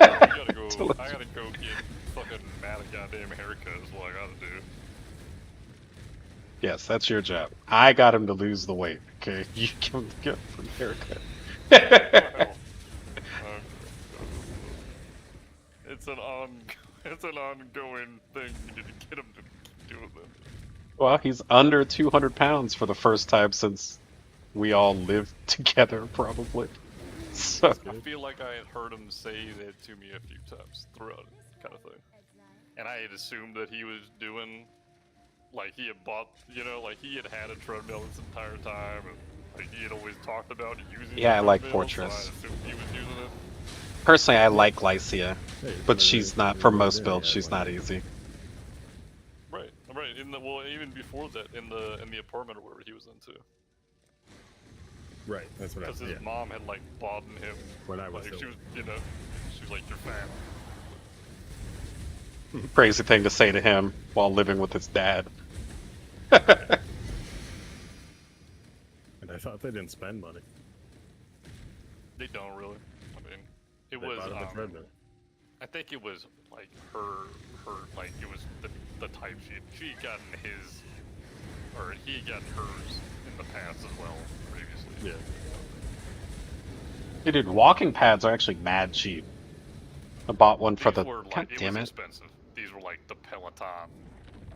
I gotta go get fucking mad at goddamn haircut is what I gotta do. Yes, that's your job. I got him to lose the weight. Okay, you can get from haircut. Well, it's an ongoing thing. You need to get him to keep doing that. Well, he's under 200 pounds for the first time since we all lived together, probably. So I feel like I had heard him say that to me a few times throughout it, kind of thing. And I had assumed that he was doing, like he had bought, like he had had a treadmill this entire time, and like he had always talked about using. Yeah, I the like treadmill, Fortress. So I assumed he was using it. personally, I like Lycia, Hey, but but she's it- not it for was most there, builds. yeah, She's why not not? easy. Right. Even before that, in the apartment where he was in too, Right, that's what I because was. his Yeah. mom had like bought him. When I was Like she still- was, she was like your fan. Crazy thing to say to him while living with his dad. And I thought they didn't spend money. They don't really. I mean, it They was. bought him a treadmill. I think it was like her like it was the type she had gotten his, or he had gotten hers in the past as well previously. Yeah. Hey, dude, walking pads are actually mad cheap. I bought one for These the. were God like, it damn was it! expensive. These were like the Peloton.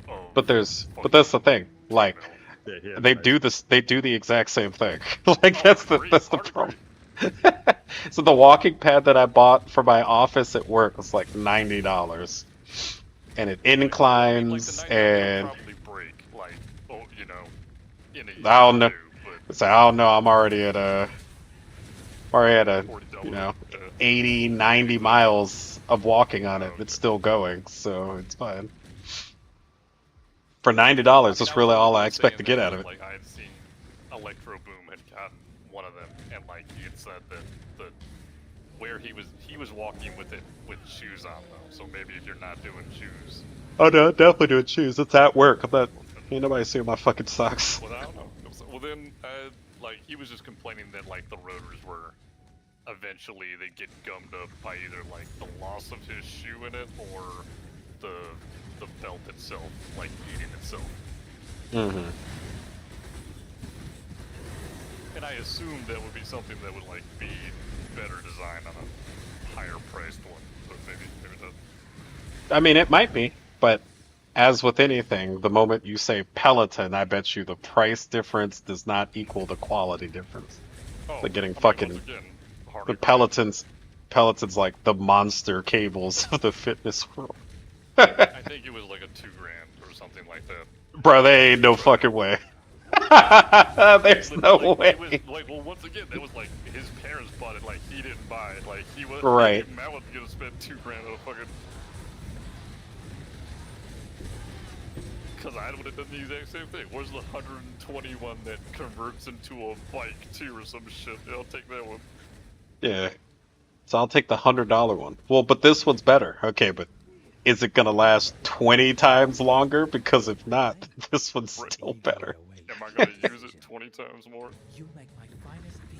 Of But that's the thing. Like, treadmill. Yeah, he had they nice- do this. They do the exact same thing. Like Oh, that's I the agree, that's the I'd problem. agree. So the walking pad that I bought for my office at work was like $90, and it I mean, like inclines the 90 and. will probably break like in a year I don't or know. two, but So I don't know. I'm already at a already doubled it. 80, 90 miles of walking on it. Okay. It's still going, so it's fine. For $90, that's really all I expect to get out of it. Like I had seen Electro Boom had gotten one of them, and like he had said that where he was walking with it with shoes on though. So maybe if you're not doing shoes, Oh no, definitely doing shoes. It's at work. I'm not. Ain't nobody seeing my fucking socks. well I don't know. Well then, like he was just complaining that like the rotors were eventually they get gummed up by either like the loss of his shoe in it or the belt itself like eating itself. Mm-hmm. And I assumed that would be something that would like be better designed on a higher priced one, but maybe not. I mean, it might be, but as with anything, the moment you say Peloton, I bet you the price difference does not equal the quality difference. Oh, Like getting I mean, fucking once again, the Hardy Peloton's like the monster cables of the fitness world. I think it was like a $2,000 or something like that. Bro, they ain't no fucking way. There's no way. It was like, well, once again, that was like his parents bought it. Like he didn't buy it. Like he was Right. Matt was gonna spend $2,000 on a fucking. Because I would have done the exact same thing. Where's the 121 that converts into a bike too, or some shit? Yeah, I'll take that one. Yeah. So I'll take the $100 one. Well, but this one's better. Okay, but is it gonna last 20 times longer? Because if not, this one's still better. Am I gonna use it 20 times more? You make my finest piece.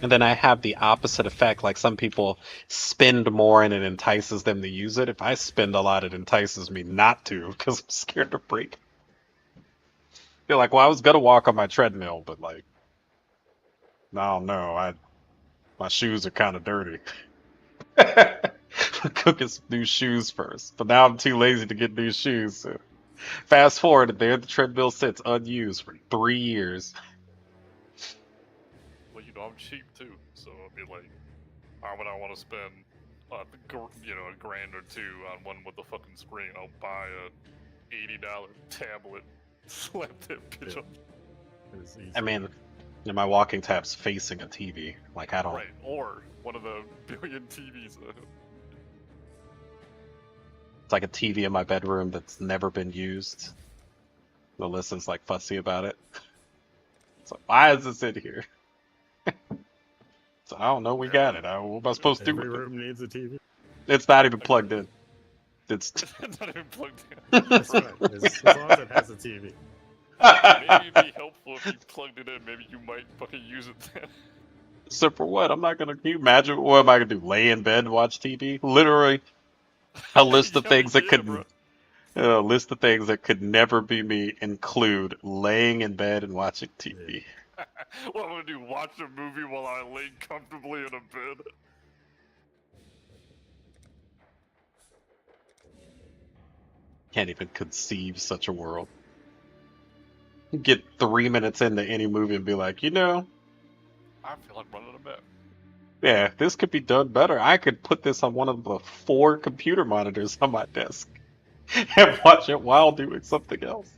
And then I have the opposite effect. Like some people spend more and it entices them to use it. If I spend a lot, it entices me not to because I'm scared to break. Feel like, well, I was gonna walk on my treadmill, but like, I don't know. My shoes are kind of dirty. Go get some new shoes first. But now I'm too lazy to get new shoes. So fast forward, there the treadmill sits unused for 3 years. Well, I'm cheap too, so I'd be like, why would I want to spend, a grand or two on one with the fucking screen? I'll buy a $80 tablet, slap that bitch up. It is easy. I mean, my walking tab's facing a TV. Like I don't. Right, or one of the billion TVs. It's like a TV in my bedroom that's never been used. Melissa's like fussy about it. So why is this in here? So I don't know. We got it. What am I supposed to do Every with it? room needs a TV. It's not even plugged in. It's It's not even plugged in. That's right. As long as it has a TV. Maybe it'd be helpful if you plugged it in. Maybe you might fucking use it then. So for what? I'm not gonna. Can you imagine what am I gonna do? Lay in bed and watch TV? Literally, a list of Yeah, things that yeah, could. bro. A list of things that could never be me include laying in bed and watching TV. What I'm gonna do? Watch a movie while I lay comfortably in a bed? Can't even conceive such a world. Get 3 minutes into any movie and be like, I feel like running a bet. yeah, this could be done better. I could put this on one of the 4 computer monitors on my desk and watch it while doing something else.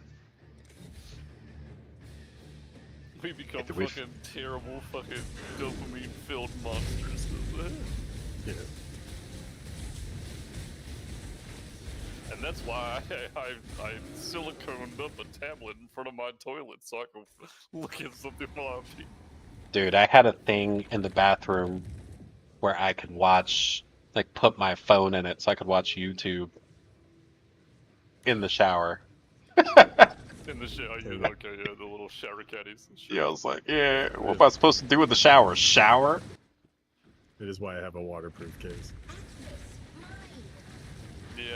We become Did we- fucking terrible, fucking dopamine-filled monsters. Yeah. And that's why I siliconed up a tablet in front of my toilet so I can look at something while I'm peeing. Dude, I had a thing in the bathroom where I could watch, like, put my phone in it so I could watch YouTube in the shower. In the shower, okay, yeah, the little shower caddies and shit. Yeah, I was like, yeah, what am I supposed to do with the shower? Shower? It is why I have a waterproof case.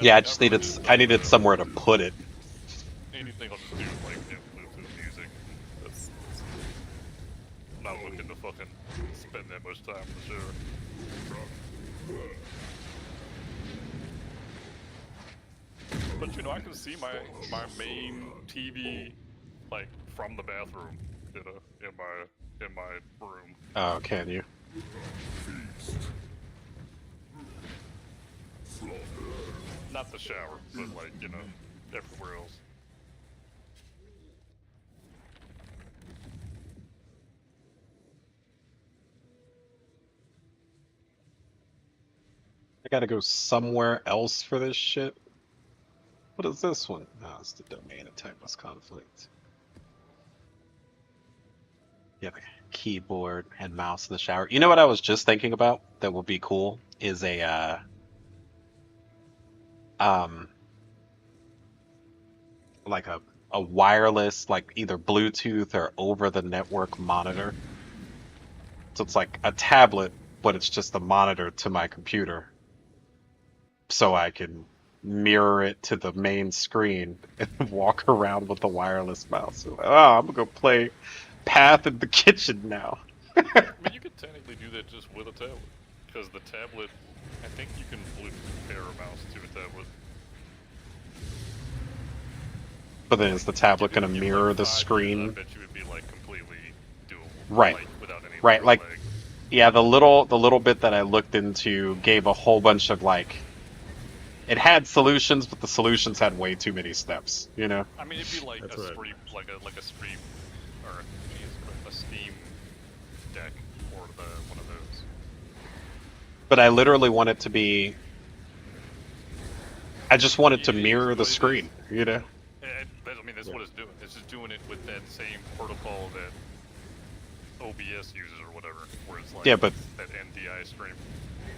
Yeah, I just needed, I needed somewhere to put it. Anything I'll just do, like, Bluetooth music. That's I'm not looking to fucking spend that much time for sure. But I can see my main TV like from the bathroom, in my room. Oh, can you? Not the shower, but like, everywhere else. I gotta go somewhere else for this shit. What is this one? Oh, it's the domain of timeless conflict. Yeah, the keyboard and mouse in the shower. You know what I was just thinking about that would be cool is a um like a wireless, like either Bluetooth or over the network monitor. So it's like a tablet, but it's just a monitor to my computer. So I can mirror it to the main screen and walk around with the wireless mouse. So, oh, I'm gonna go play Path in the kitchen now. I mean, you could technically do that just with a tablet, because the tablet, I think you can Bluetooth pair a mouse to a tablet. But then is the tablet gonna Give it, mirror like, the 5 years, screen? I bet you would be like completely doable. Right. Like, without any Right, like- lag. Yeah, the little bit that I looked into gave a whole bunch of like, it had solutions, but the solutions had way too many steps. You know. I mean, it'd be like That's a what- stream, like a stream, or a Steam deck, or one of those. But I literally want it to be. I just want it to Yeah, mirror what the it is. screen. You know. I mean, that's what it's doing. It's just doing it with that same protocol that OBS uses or whatever, where it's like Yeah, but- that NDI stream.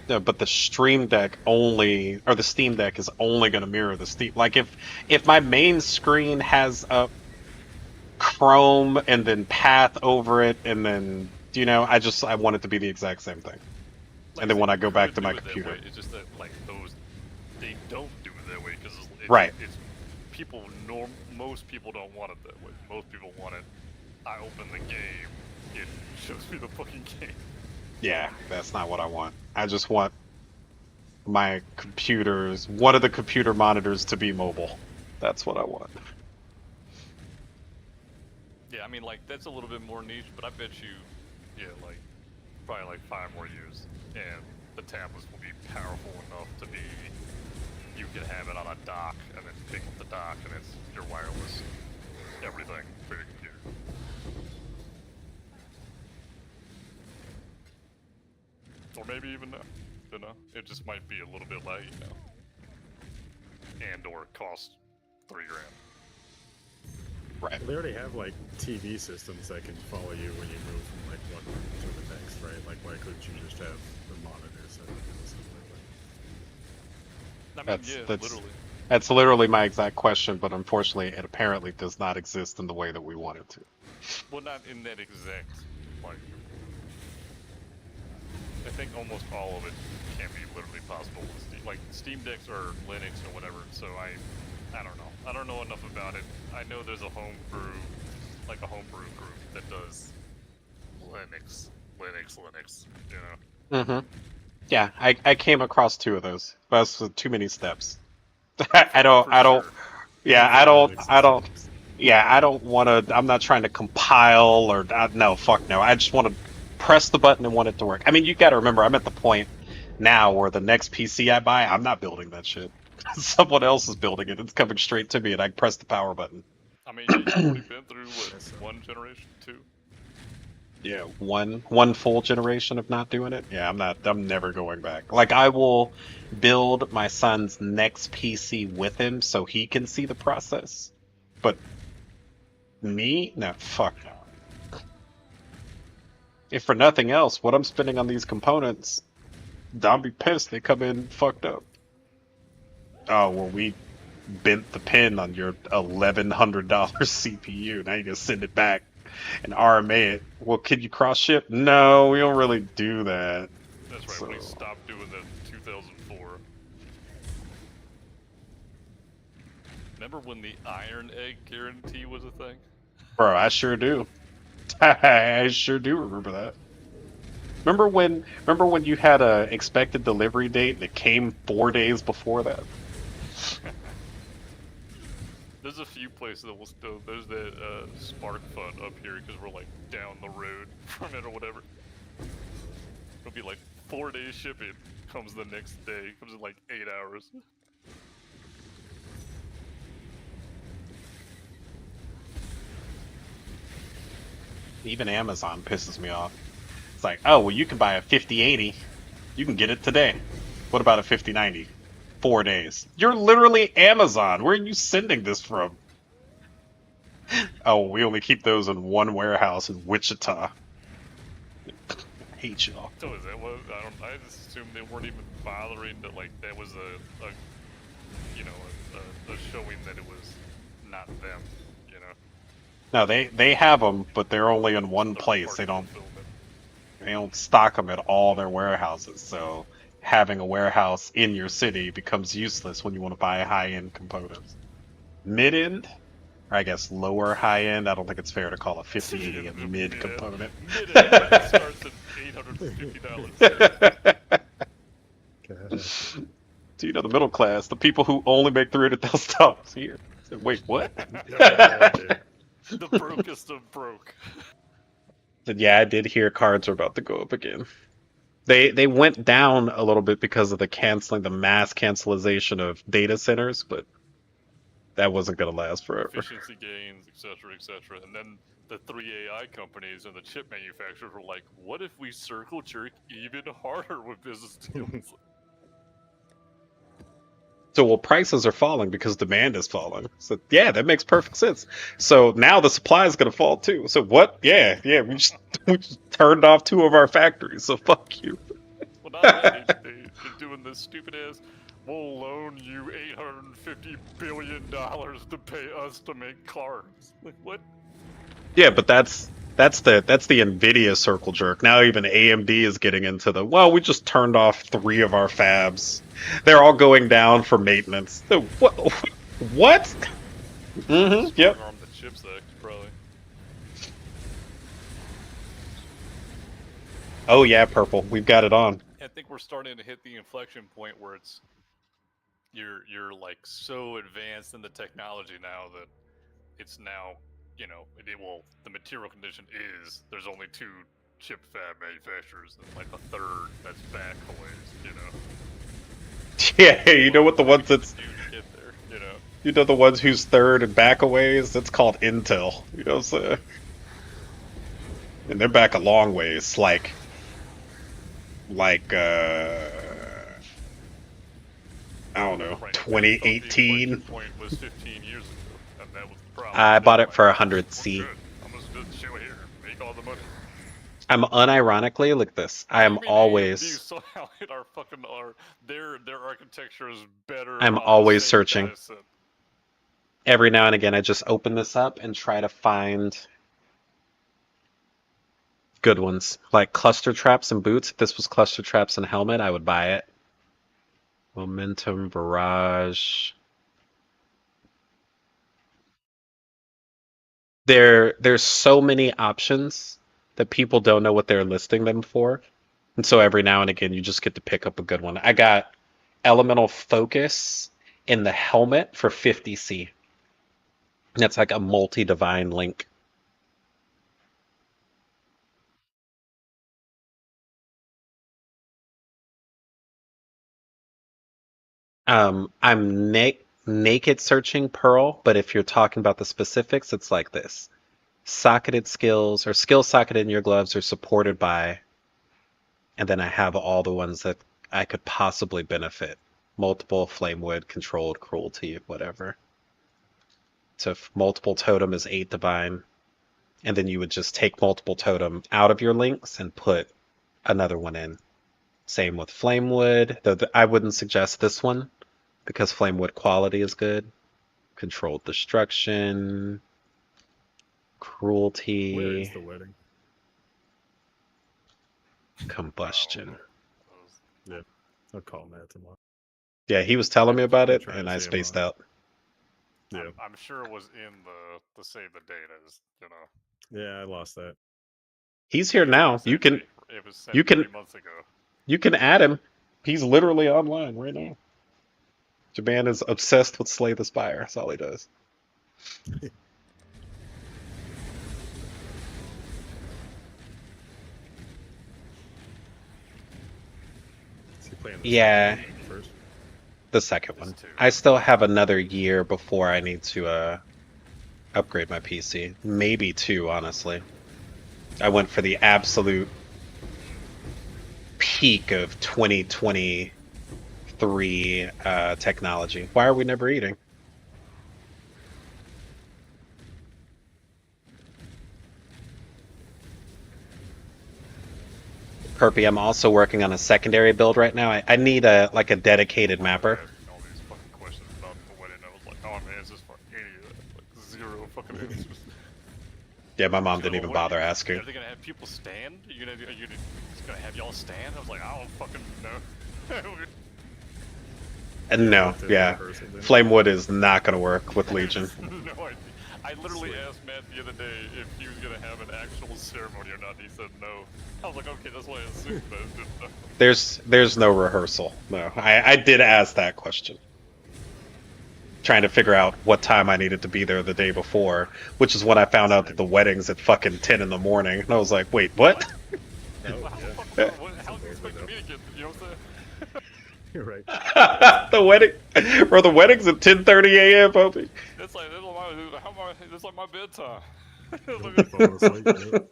No, but the Stream Deck only, or the Steam Deck is only going to mirror the Steam. Like if my main screen has up Chrome and then Path over it, and then I want it to be the exact same thing. Like And then I when said, I go you back could to do my it that computer. way, it's just that like they don't do it that way because Right. It's most people don't want it that way. Most people want it. I open the game, it shows me the fucking game. Yeah, that's not what I want. I just want my computers, one of the computer monitors, to be mobile. That's what I want. Yeah, I mean, like, that's a little bit more niche, but I bet you, yeah, like, probably like 5 more years, and the tablets will be powerful enough to be, you can have it on a dock, and then pick up the dock, and it's your wireless everything for your computer. Or maybe even now, don't know. It just might be a little bit laggy now. And or cost $3 grand. Right. They already have like TV systems that can follow you when you move from like one room to the next, right? Like, why couldn't you just have the monitor set up or something like that? I mean, literally. That's literally my exact question, but unfortunately, it apparently does not exist in the way that we want it to. Well, not in that exact, like, I think almost all of it can be literally possible with Steam. Like, Steam Decks or Linux or whatever, so I don't know. I don't know enough about it. I know there's a homebrew group that does Linux, you know? Mm-hmm. Yeah, I came across 2 of those, but that's with too many steps. I don't, Sure. yeah, I don't want to, I'm not trying to compile or, no, fuck no. I just want to press the button and want it to work. I mean, you got to remember, I'm at the point now where the next PC I buy, I'm not building that shit. Someone else is building it. It's coming straight to me, and I can press the power button. I mean, you've already been through, what, 1 generation, 2? Yeah, one full generation of not doing it. Yeah, I'm never going back. Like, I will build my son's next PC with him so he can see the process. But me? No, fuck no. If for nothing else, what I'm spending on these components, I'll be pissed they come in fucked up. Oh, well, we bent the pin on your $1,100 CPU. Now you gotta send it back and RMA it. Well, can you cross ship? No, we don't really do that. That's right, we stopped doing that in 2004. Remember when the Iron Egg guarantee was a thing? Bro, I sure do. I sure do remember that. Remember when you had a expected delivery date and it came 4 days before that? There's a few places that will still. There's that Spark Fund up here because we're like down the road from it or whatever. It'll be like 4 days shipping. Comes the next day. Comes in like 8 hours. Even Amazon pisses me off. It's like, oh, well, you can buy a 5080. You can get it today. What about a 5090? 4 days. You're literally Amazon. Where are you sending this from? Oh, we only keep those in one warehouse in Wichita. I hate y'all. So is that what I just assumed they weren't even bothering that like that was a you know a showing that it was not them, you know. No, they have them, but they're only in one place. Third-party fulfillment. They don't stock them at all their warehouses. So having a warehouse in your city becomes useless when you want to buy high-end components. Mid-end, or I guess lower high-end. I don't think it's fair to call a 5080 a mid component. Mid-end starts at $850. God. So, you know, the middle class, the people who only make $300,000 a year. So, wait, what? The brokest of broke. But yeah, I did hear cards are about to go up again. They went down a little bit because of the mass cancelization of data centers, but that wasn't going to last forever. Efficiency gains, etc., etc. And then the 3 AI companies and the chip manufacturers were like, what if we circle jerk even harder with business deals? So, well, prices are falling because demand is falling. So, yeah, that makes perfect sense. So now the supply is going to fall too. So what? Yeah, we just turned off 2 of our factories. So fuck you. Well, not that they're doing this stupid ass. We'll loan you $850 billion to pay us to make cars. Like what? Yeah, but that's the Nvidia circle jerk. Now even AMD is getting into the, well, we just turned off 3 of our fabs. They're all going down for maintenance. So, what? Mm-hmm. Yep. Arm the chips act, probably. Oh yeah, purple. We've got it on. I think we're starting to hit the inflection point where it's you're like so advanced in the technology now that it's now, you know, the material condition is there's only 2 chip fab manufacturers and like a third that's back a ways, you know. Yeah, you know what the ones that's, Do to get there, you know. you know the ones who's third and back a ways? That's called Intel. You know what I'm saying? And they're back a long ways, like I don't know, Right. 2018. The point was 15 years ago, and that was the problem. I bought They're it for like, 100C. "We're good. I'm just gonna chill here, make all the money." I'm unironically, look at this. I am mean, AMD always, somehow hit our fucking their architecture is better. I'm on the always same searching. data set. Every now and again, I just open this up and try to find good ones. Like cluster traps and boots. If this was cluster traps and helmet, I would buy it. Momentum, barrage. There's so many options that people don't know what they're listing them for. And so every now and again, you just get to pick up a good one. I got Elemental Focus in the helmet for 50C. That's like a multi-divine link. I'm naked searching Pearl, but if you're talking about the specifics, it's like this. Socketed skills or skills socketed in your gloves are supported by, and then I have all the ones that I could possibly benefit. Multiple Flamewood, controlled cruelty, whatever. So if multiple totem is 8 divine, and then you would just take multiple totem out of your links and put another one in. Same with Flamewood, though I wouldn't suggest this one because Flamewood quality is good. Controlled destruction, cruelty, Where is the wedding? combustion. Yeah, I'll call Matt tomorrow. Yeah, he was telling me about it, Trying to and I see him spaced on. out. Yeah, I'm sure it was in the save the data, you know. yeah, I lost that. He's here now. It was sent you can- 3 months ago. You can add him. He's literally online right now. Jaban is obsessed with Slay the Spire. That's all he does. Is he playing the Yeah. second game first? The second one. There's 2. I still have another year before I need to upgrade my PC. Maybe 2, honestly. I went for the absolute peak of 2023 3 technology. Why are we never eating? Perpy, I'm also working on a secondary build right now. I need a dedicated mapper. Asking all these fucking questions about the wedding. I was like, oh man, it's just for any of that. Like, zero fucking answers. Yeah, my mom She's didn't like, even well, what bother are asking. they gonna have people stand? Are you just gonna have y'all stand? I was like, I don't fucking know. And no, What the yeah, rehearsal did. Flamewood is not going to work with Legion. No idea. I literally asked Matt the other day if he was gonna have an actual ceremony or not, and he said no. I was like, okay, that's why I assumed that. I didn't know. There's no rehearsal. No, I did ask that question. Trying to figure out what time I needed to be there the day before, which is when I found out that the wedding's at fucking 10 in the morning. And I was like, wait, what? Oh, How the yeah. fuck? How do you expect me to get? You know what I'm saying? You're right. The wedding, bro, the wedding's at 10:30 a.m., Opie. It's like it's like my bedtime. Nope, falling asleep, yep.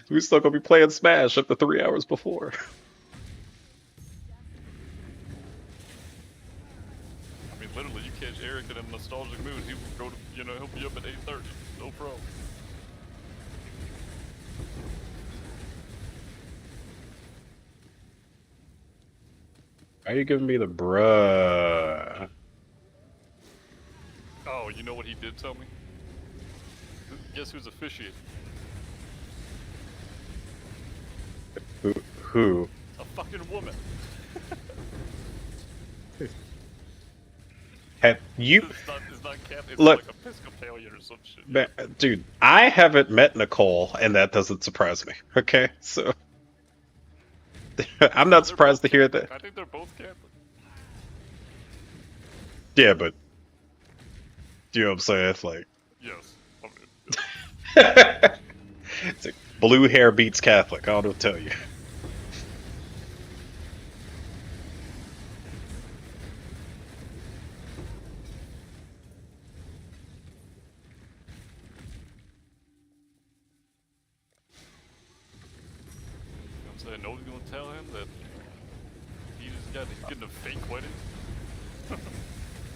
We still gonna be playing Smash up to 3 hours before. I mean, literally, you catch Eric in a nostalgic mood. He will go to, he'll be up at 8:30. No problem. Why are you giving me the bruh? Oh, you know what he did tell me? Guess who's officiating? Who? A fucking woman. Have you? It's not Catholic. It's Look. like Episcopalian or some shit. Man, dude, I haven't met Nicole, and that doesn't surprise me. Okay, so I'm not They're surprised to both hear Catholic. that. I think they're both Catholic. Yeah, but you know what I'm saying? It's like, Yes. I mean, it's like blue hair beats Catholic. I don't know what to tell you. I'm saying nobody's gonna tell him that he's getting a fake wedding.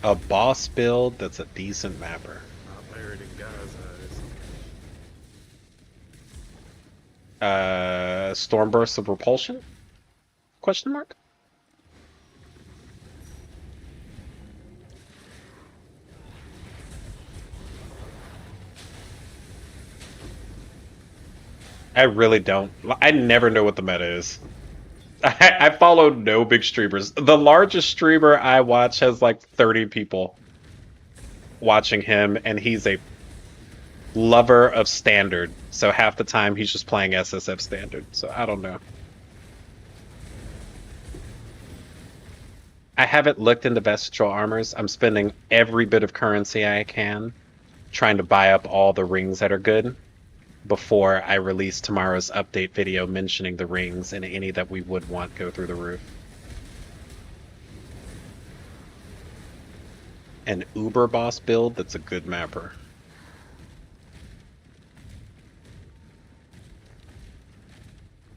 A boss build that's a decent mapper. Not married in God's eyes. Stormburst of Repulsion? Question mark? I really don't. I never know what the meta is. I follow no big streamers. The largest streamer I watch has like 30 people watching him, and he's a lover of standard. So half the time he's just playing SSF standard. So I don't know. I haven't looked into Vestigial Armors. I'm spending every bit of currency I can trying to buy up all the rings that are good before I release tomorrow's update video mentioning the rings and any that we would want go through the roof. An Uber boss build that's a good mapper.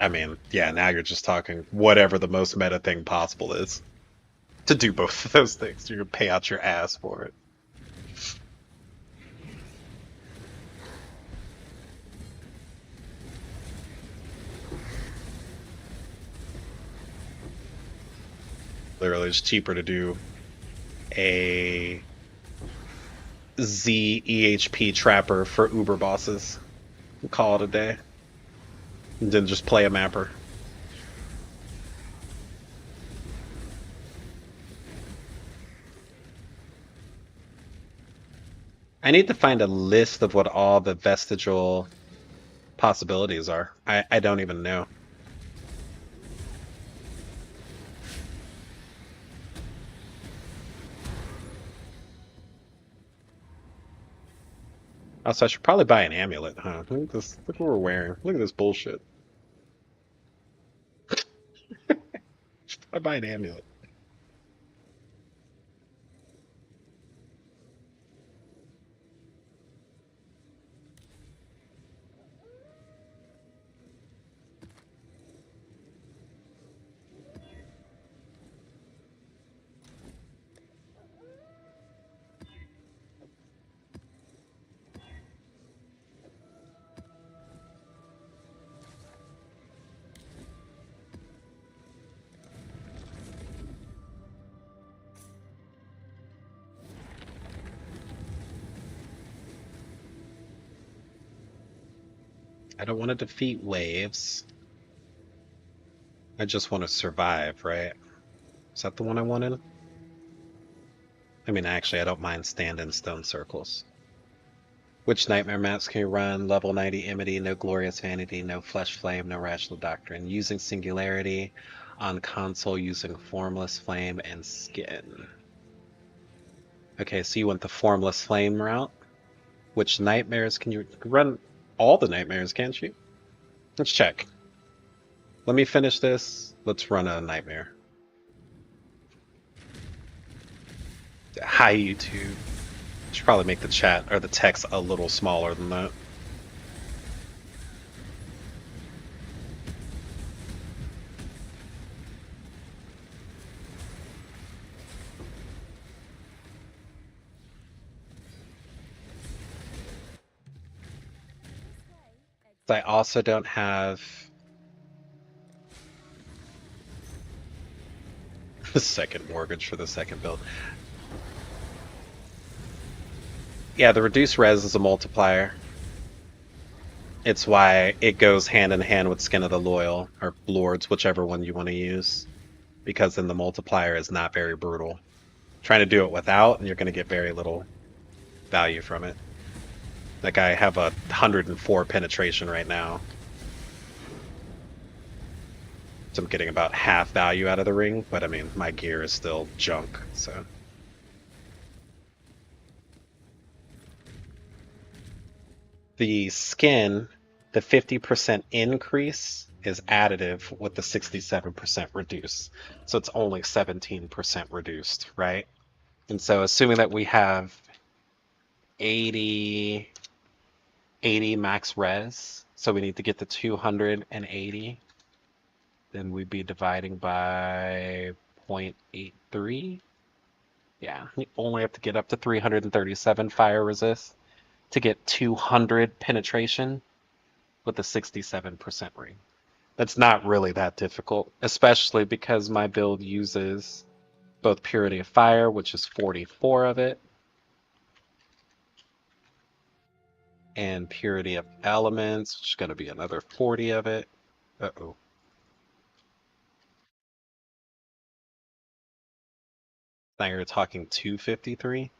I mean, yeah, now you're just talking whatever the most meta thing possible is. To do both of those things, you're gonna pay out your ass for it. Literally, it's cheaper to do a Z EHP trapper for Uber bosses. We'll call it a day. And then just play a mapper. I need to find a list of what all the vestigial possibilities are. I don't even know. Also, I should probably buy an amulet, huh? Look at this. Look what we're wearing. Look at this bullshit. Should probably buy an amulet. I don't want to defeat waves. I just want to survive, right? Is that the one I wanted? I mean, actually, I don't mind standing stone circles. Which nightmare maps can you run? Level 90 Amity, no Glorious Vanity, no Flesh Flame, no Rational Doctrine. Using Singularity on console using Formless Flame and Skin. Okay, so you want the Formless Flame route? Which nightmares can you run? All the nightmares, can't you? Let's check. Let me finish this. Let's run a nightmare. Hi, YouTube. Should probably make the chat or the text a little smaller than that. I also don't have the second mortgage for the second build. Yeah, the reduced res is a multiplier. It's why it goes hand in hand with Skin of the Loyal, or Lords, whichever one you want to use. Because then the multiplier is not very brutal. Trying to do it without, and you're going to get very little value from it. Like, I have a 104 penetration right now. So I'm getting about half value out of the ring, but I mean, my gear is still junk, so. The skin, the 50% increase is additive with the 67% reduce. So it's only 17% reduced, right? And so assuming that we have 80 max res, so we need to get to 280, then we'd be dividing by 0.83. Yeah, you only have to get up to 337 fire resist to get 200 penetration with a 67% ring. That's not really that difficult, especially because my build uses both Purity of Fire, which is 44 of it, and Purity of Elements, which is going to be another 40 of it. Uh-oh. Now you're talking 253.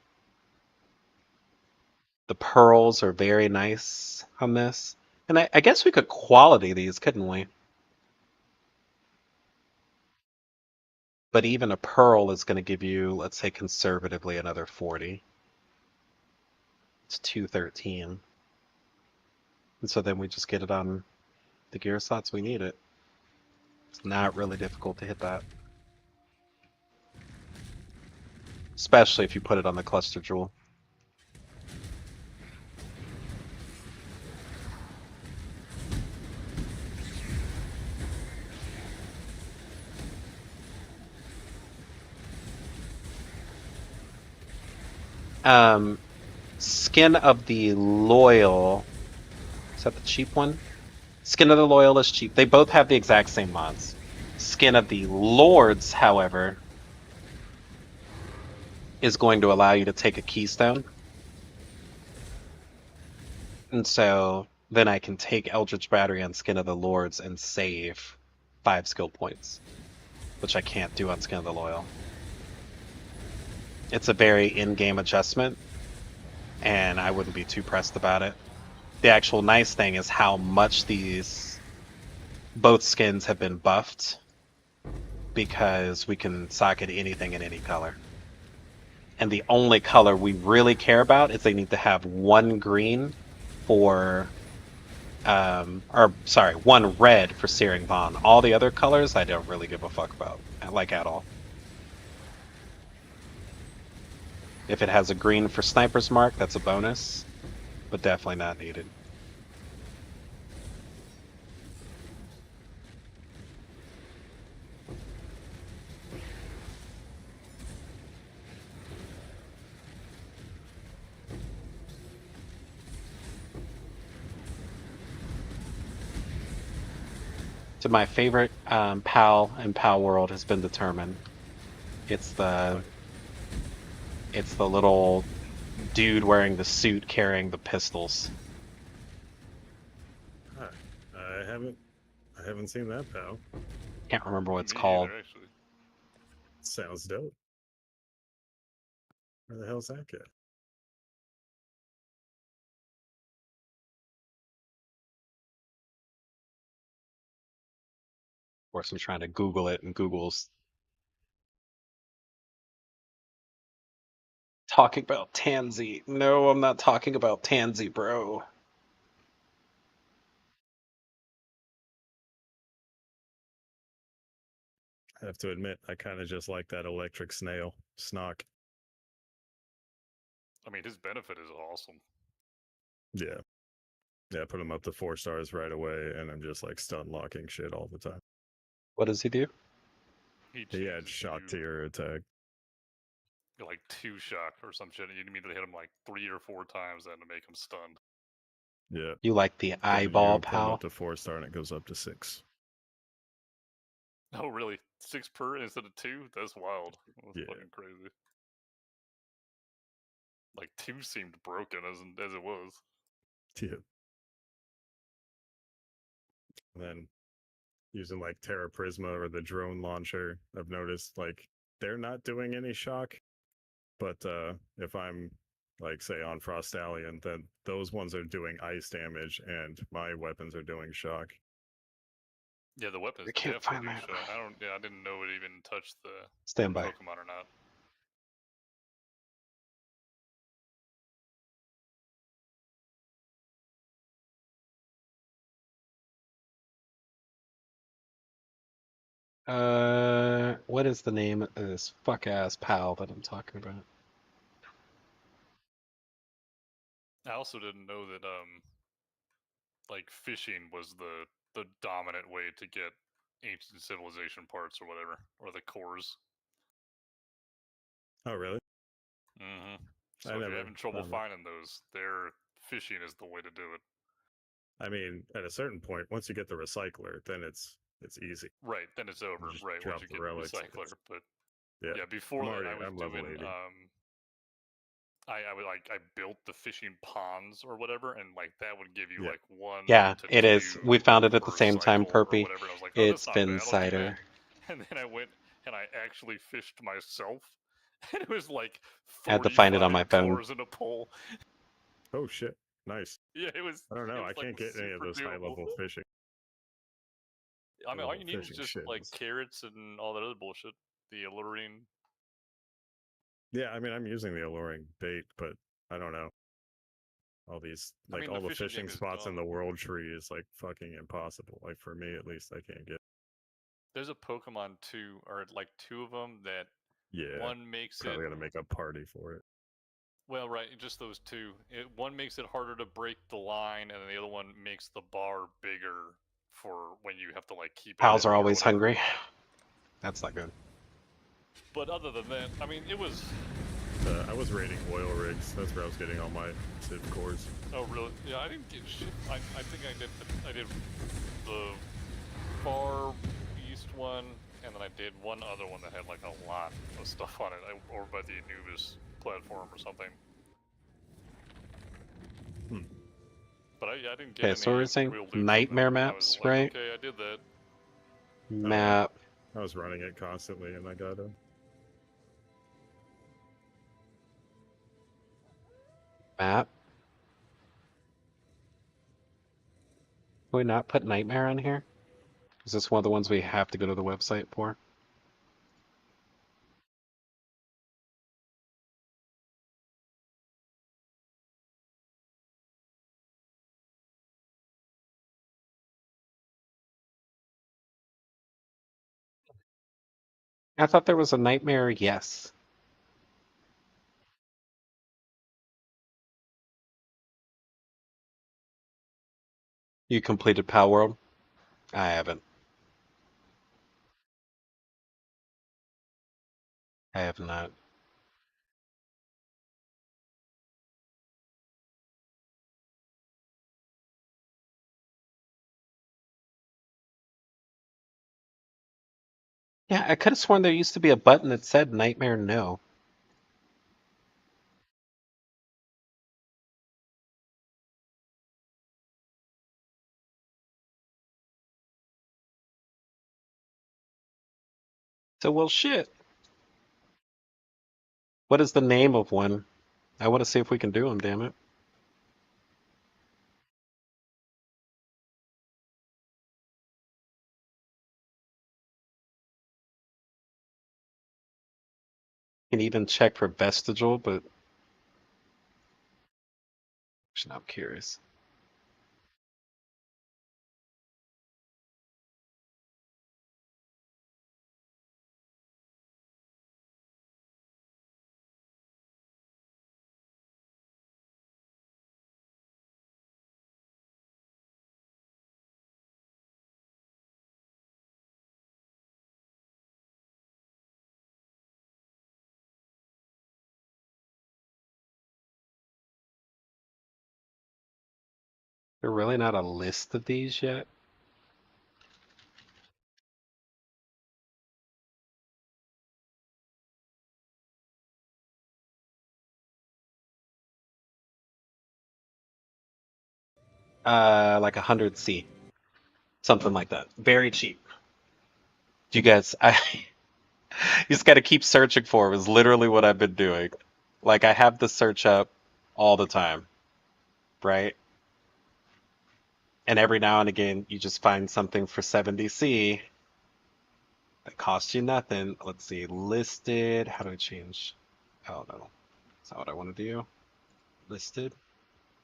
The pearls are very nice on this. And I guess we could quality these, couldn't we? But even a pearl is going to give you, let's say conservatively, another 40. It's 213. And so then we just get it on the gear slots we need it. It's not really difficult to hit that. Especially if you put it on the cluster jewel. Skin of the Loyal. Is that the cheap one? Skin of the Loyal is cheap. They both have the exact same mods. Skin of the Lords, however, is going to allow you to take a keystone. And so then I can take Eldritch Battery on Skin of the Lords and save 5 skill points, which I can't do on Skin of the Loyal. It's a very in-game adjustment, and I wouldn't be too pressed about it. The actual nice thing is how much both skins have been buffed, because we can socket anything in any color. And the only color we really care about is they need to have one green for, one red for Searing Bond. All the other colors I don't really give a fuck about, like at all. If it has a green for Sniper's Mark, that's a bonus, but definitely not needed. So my favorite PAL in PAL World has been determined. It's the little dude wearing the suit carrying the pistols. I haven't seen that, pal. Can't remember what it's Me called. either, actually. Sounds dope. Where the hell's that guy? Of course, I'm trying to Google it, and Google's talking about Tansy. No, I'm not talking about Tansy, bro. I have to admit, I kind of just like that electric snail, Snock. I mean, his benefit is awesome. Yeah. Yeah, put him up to 4 stars right away, and I'm just like stun locking shit all the time. What does he do? He He had changes shock you to your attack. like 2 shock or some shit. And you immediately hit him like 3 or 4 times then to make him stunned. Yeah. You like the Then eyeball, you put him pal? up to 4 star, and it goes up to 6. Oh, really? 6 per instead of 2? That's wild. That's Yeah. fucking crazy. Like 2 seemed broken as it was. Yeah. And then using like Terra Prisma or the drone launcher, I've noticed like they're not doing any shock. But if I'm like say on Frostallion, then those ones are doing ice damage and my weapons are doing shock. Yeah, the weapons I can't definitely find do that. shock. I didn't know it even touched the Stand by. Pokemon or not. What is the name of this fuck ass pal that I'm talking about? I also didn't know that like fishing was the dominant way to get ancient civilization parts or whatever, or the cores. Oh, really? Mm-hmm. I So if you're never having trouble found that. finding those, their fishing is the way to do it. I mean, at a certain point, once you get the recycler, then it's easy. Right, then it's You over. just Right, once drop you the get relics. recycler. But Yeah. yeah, before that, I was I'm level doing 80. I would like I built the fishing ponds or whatever, and like that would give you Yeah. like 1 Yeah, to it 2 is. We found it at the per same time, cycle or Perpy. whatever. And I was like, oh, that's It's not been bad. I'll do that. cider. And then I went and I actually fished myself, and it was like I had to find it on my 45 phone. cores in a pole. Oh shit! Nice. Yeah, it was. I don't It know. I was like can't get any of super those high doable. level fishing. I mean, all Level you need is fishing just shit like is. carrots and all that other bullshit. The alluring. Yeah, I mean, I'm using the alluring bait, but I don't know. All these, I like, mean, the all the fishing fishing game is spots in the dumb. world tree is like fucking impossible. Like for me, at least, I can't get. There's a Pokemon too, or like 2 of them that Yeah, one makes it. probably gotta make a party for it. Well, right, just those 2. One makes it harder to break the line, and then the other one makes the bar bigger for when you have to like keep it Pals in are or always whatever. hungry. That's not good. But other than that, I mean, it was. I was raiding oil rigs. That's where I was getting all my Civ cores. Oh really? Yeah, I didn't get shit. I think I did the far east one, and then I did one other one that had like a lot of stuff on it, over by the Anubis platform or something. Hmm. But I didn't get Okay, any so we're saying real loot from nightmare them. I was maps, like, right? okay, I did that. Map. I was running it constantly, and I got a. Map. Can we not put nightmare on here? Is this one of the ones we have to go to the website for? I thought there was a nightmare, yes. You completed Pal World? I haven't. I have not. Yeah, I could have sworn there used to be a button that said Nightmare No. So, well, shit. What is the name of one? I want to see if we can do them, damn it. Can even check for vestigial, but actually, I'm curious. There's really not a list of these yet. Like 100C, something like that. Very cheap. You guys, you just got to keep searching for them. Is literally what I've been doing. Like I have the search up all the time, right? And every now and again, you just find something for 70C that costs you nothing. Let's see, listed. How do I change? Oh no, is that what I want to do? Listed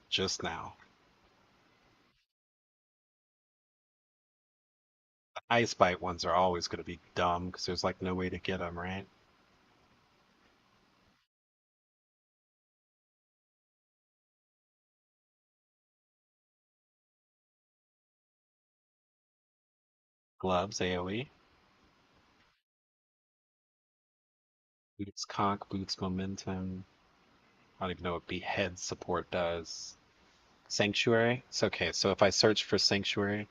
just now. The ice bite ones are always going to be dumb because there's like no way to get them, right? Gloves, AoE. Boots conk, boots momentum. I don't even know what behead support does. Sanctuary? It's okay. So if I search for Sanctuary,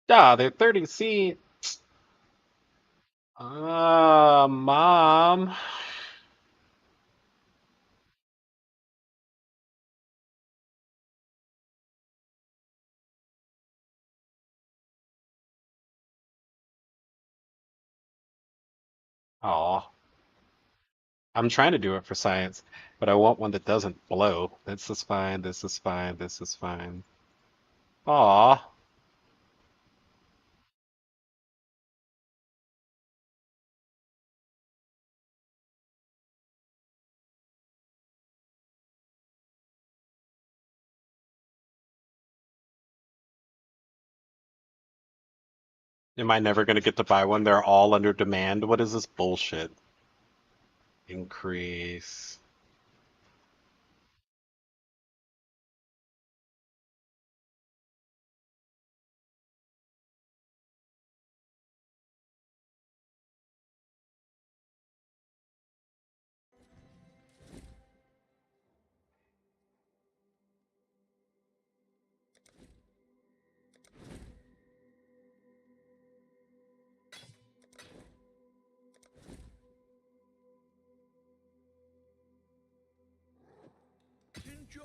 they're 30C. Mom. Aw. I'm trying to do it for science, but I want one that doesn't blow. This is fine, this is fine, this is fine. Aw. Am I never going to get to buy one? They're all under demand. What is this bullshit? Increase. Enjoy.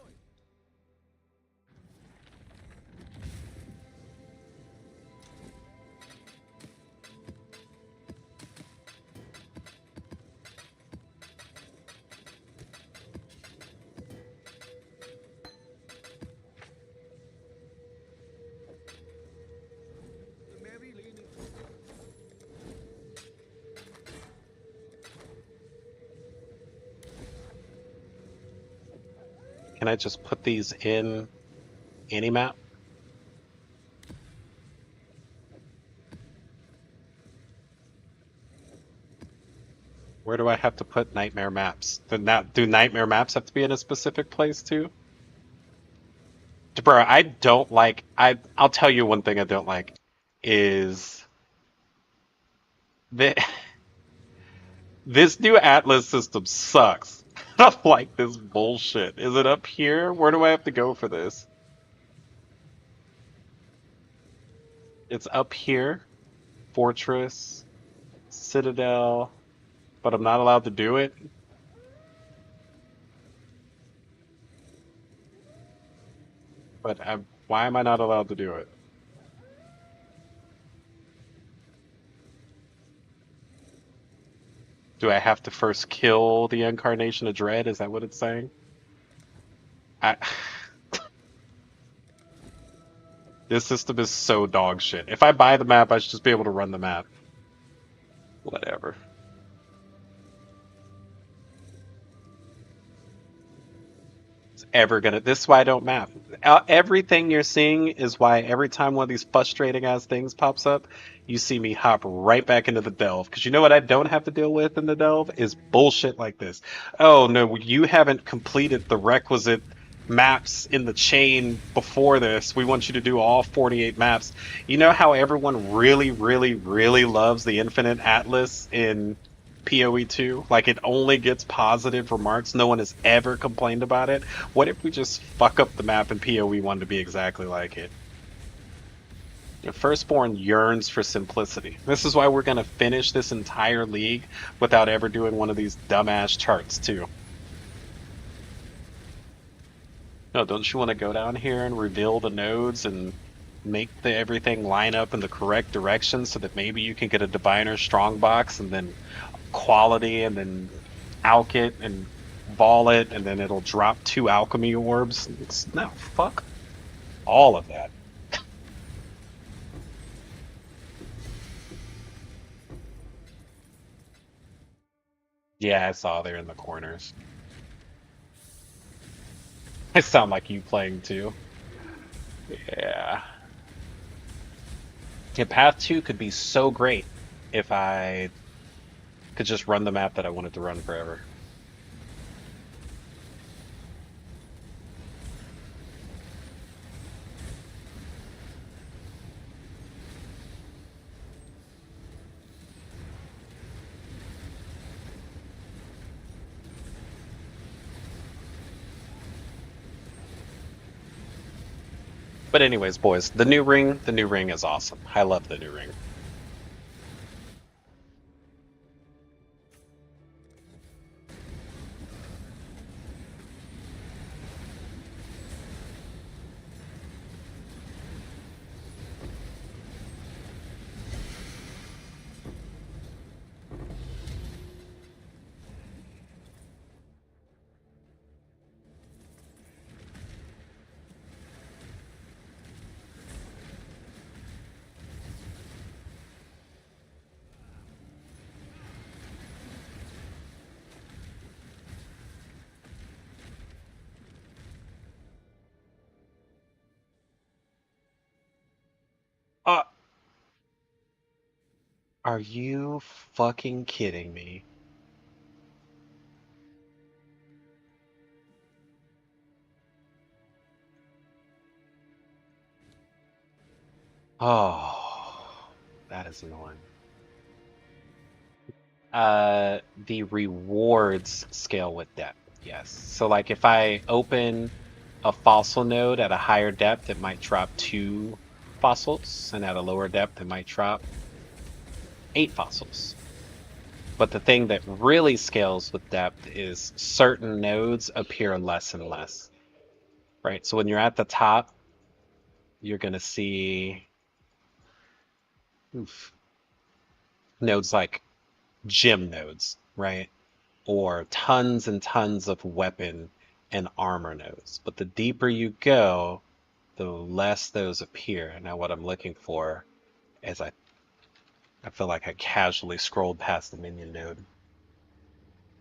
The merry leaning forward. Can I just put these in any map? Where do I have to put nightmare maps? Do nightmare maps have to be in a specific place too? Bro, I don't like. I'll tell you one thing I don't like is that this new Atlas system sucks. don't like this bullshit. Is it up here? Where do I have to go for this? It's up here. Fortress, Citadel, but I'm not allowed to do it. Why am I not allowed to do it? Do I have to first kill the Incarnation of Dread? Is that what it's saying? I, this system is so dog shit. If I buy the map, I should just be able to run the map. Whatever. Ever gonna. This is why I don't map. Everything you're seeing is why every time one of these frustrating ass things pops up, you see me hop right back into the delve. Because you know what I don't have to deal with in the delve is bullshit like this. Oh no, you haven't completed the requisite maps in the chain before this. We want you to do all 48 maps. You know how everyone really, really, really loves the Infinite Atlas in PoE 2? Like it only gets positive remarks. No one has ever complained about it. What if we just fuck up the map in PoE 1 to be exactly like it? The Firstborn yearns for simplicity. This is why we're going to finish this entire league without ever doing one of these dumbass charts, too. No, don't you want to go down here and reveal the nodes and make everything line up in the correct direction so that maybe you can get a Diviner Strongbox and then quality and then alch it and vol it and then it'll drop 2 alchemy orbs? No, fuck all of that. Yeah, I saw there in the corners. I sound like you playing too. Yeah. Yeah, Path 2 could be so great if I could just run the map that I wanted to run forever. But anyways, boys, the new ring is awesome. I love the new ring. Uh, are you fucking kidding me? Oh, that is annoying. The rewards scale with depth, yes. So like if I open a fossil node at a higher depth, it might drop 2 fossils, and at a lower depth, it might drop 8 fossils. But the thing that really scales with depth is certain nodes appear less and less, right? So when you're at the top, you're going to see nodes like gym nodes, right? Or tons and tons of weapon and armor nodes. But the deeper you go, the less those appear. Now what I'm looking for is I feel like I casually scrolled past the minion node.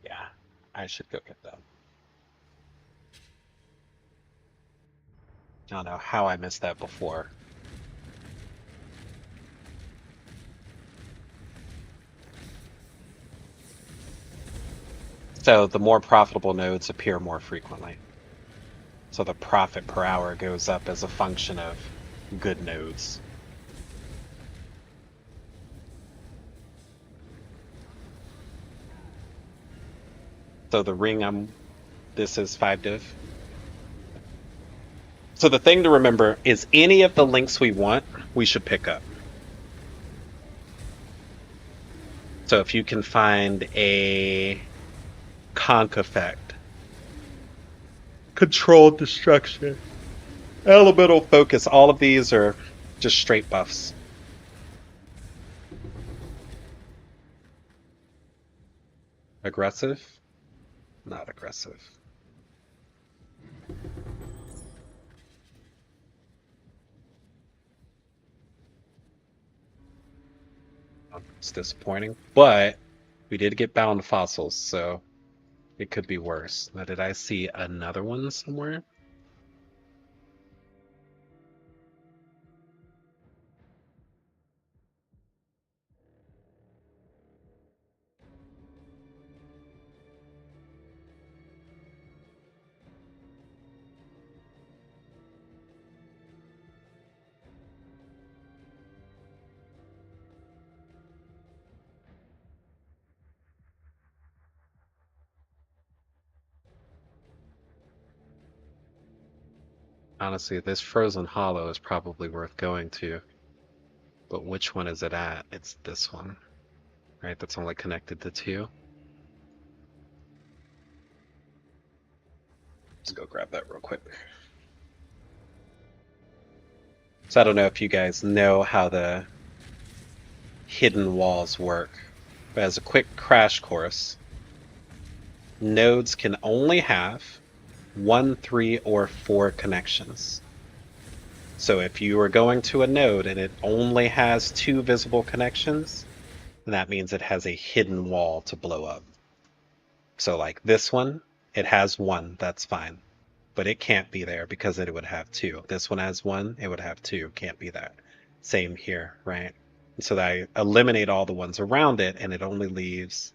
Yeah, I should go get them. I don't know how I missed that before. So the more profitable nodes appear more frequently. So the profit per hour goes up as a function of good nodes. So the ring I'm This is 5 div. So the thing to remember is any of the links we want, we should pick up. So if you can find a conch effect, controlled destruction, elemental focus, all of these are just straight buffs. Aggressive? Not aggressive. It's disappointing, but we did get bound fossils, so it could be worse. Now, did I see another one somewhere? Honestly, this frozen hollow is probably worth going to. But which one is it at? It's this one, right? That's only connected to 2. Let's go grab that real quick. So I don't know if you guys know how the hidden walls work, but as a quick crash course, nodes can only have 1, 3, or 4 connections. So if you are going to a node and it only has 2 visible connections, then that means it has a hidden wall to blow up. So like this one, it has 1, that's fine. But it can't be there because it would have 2. This one has 1, it would have 2. Can't be that. Same here, right? So that I eliminate all the ones around it and it only leaves...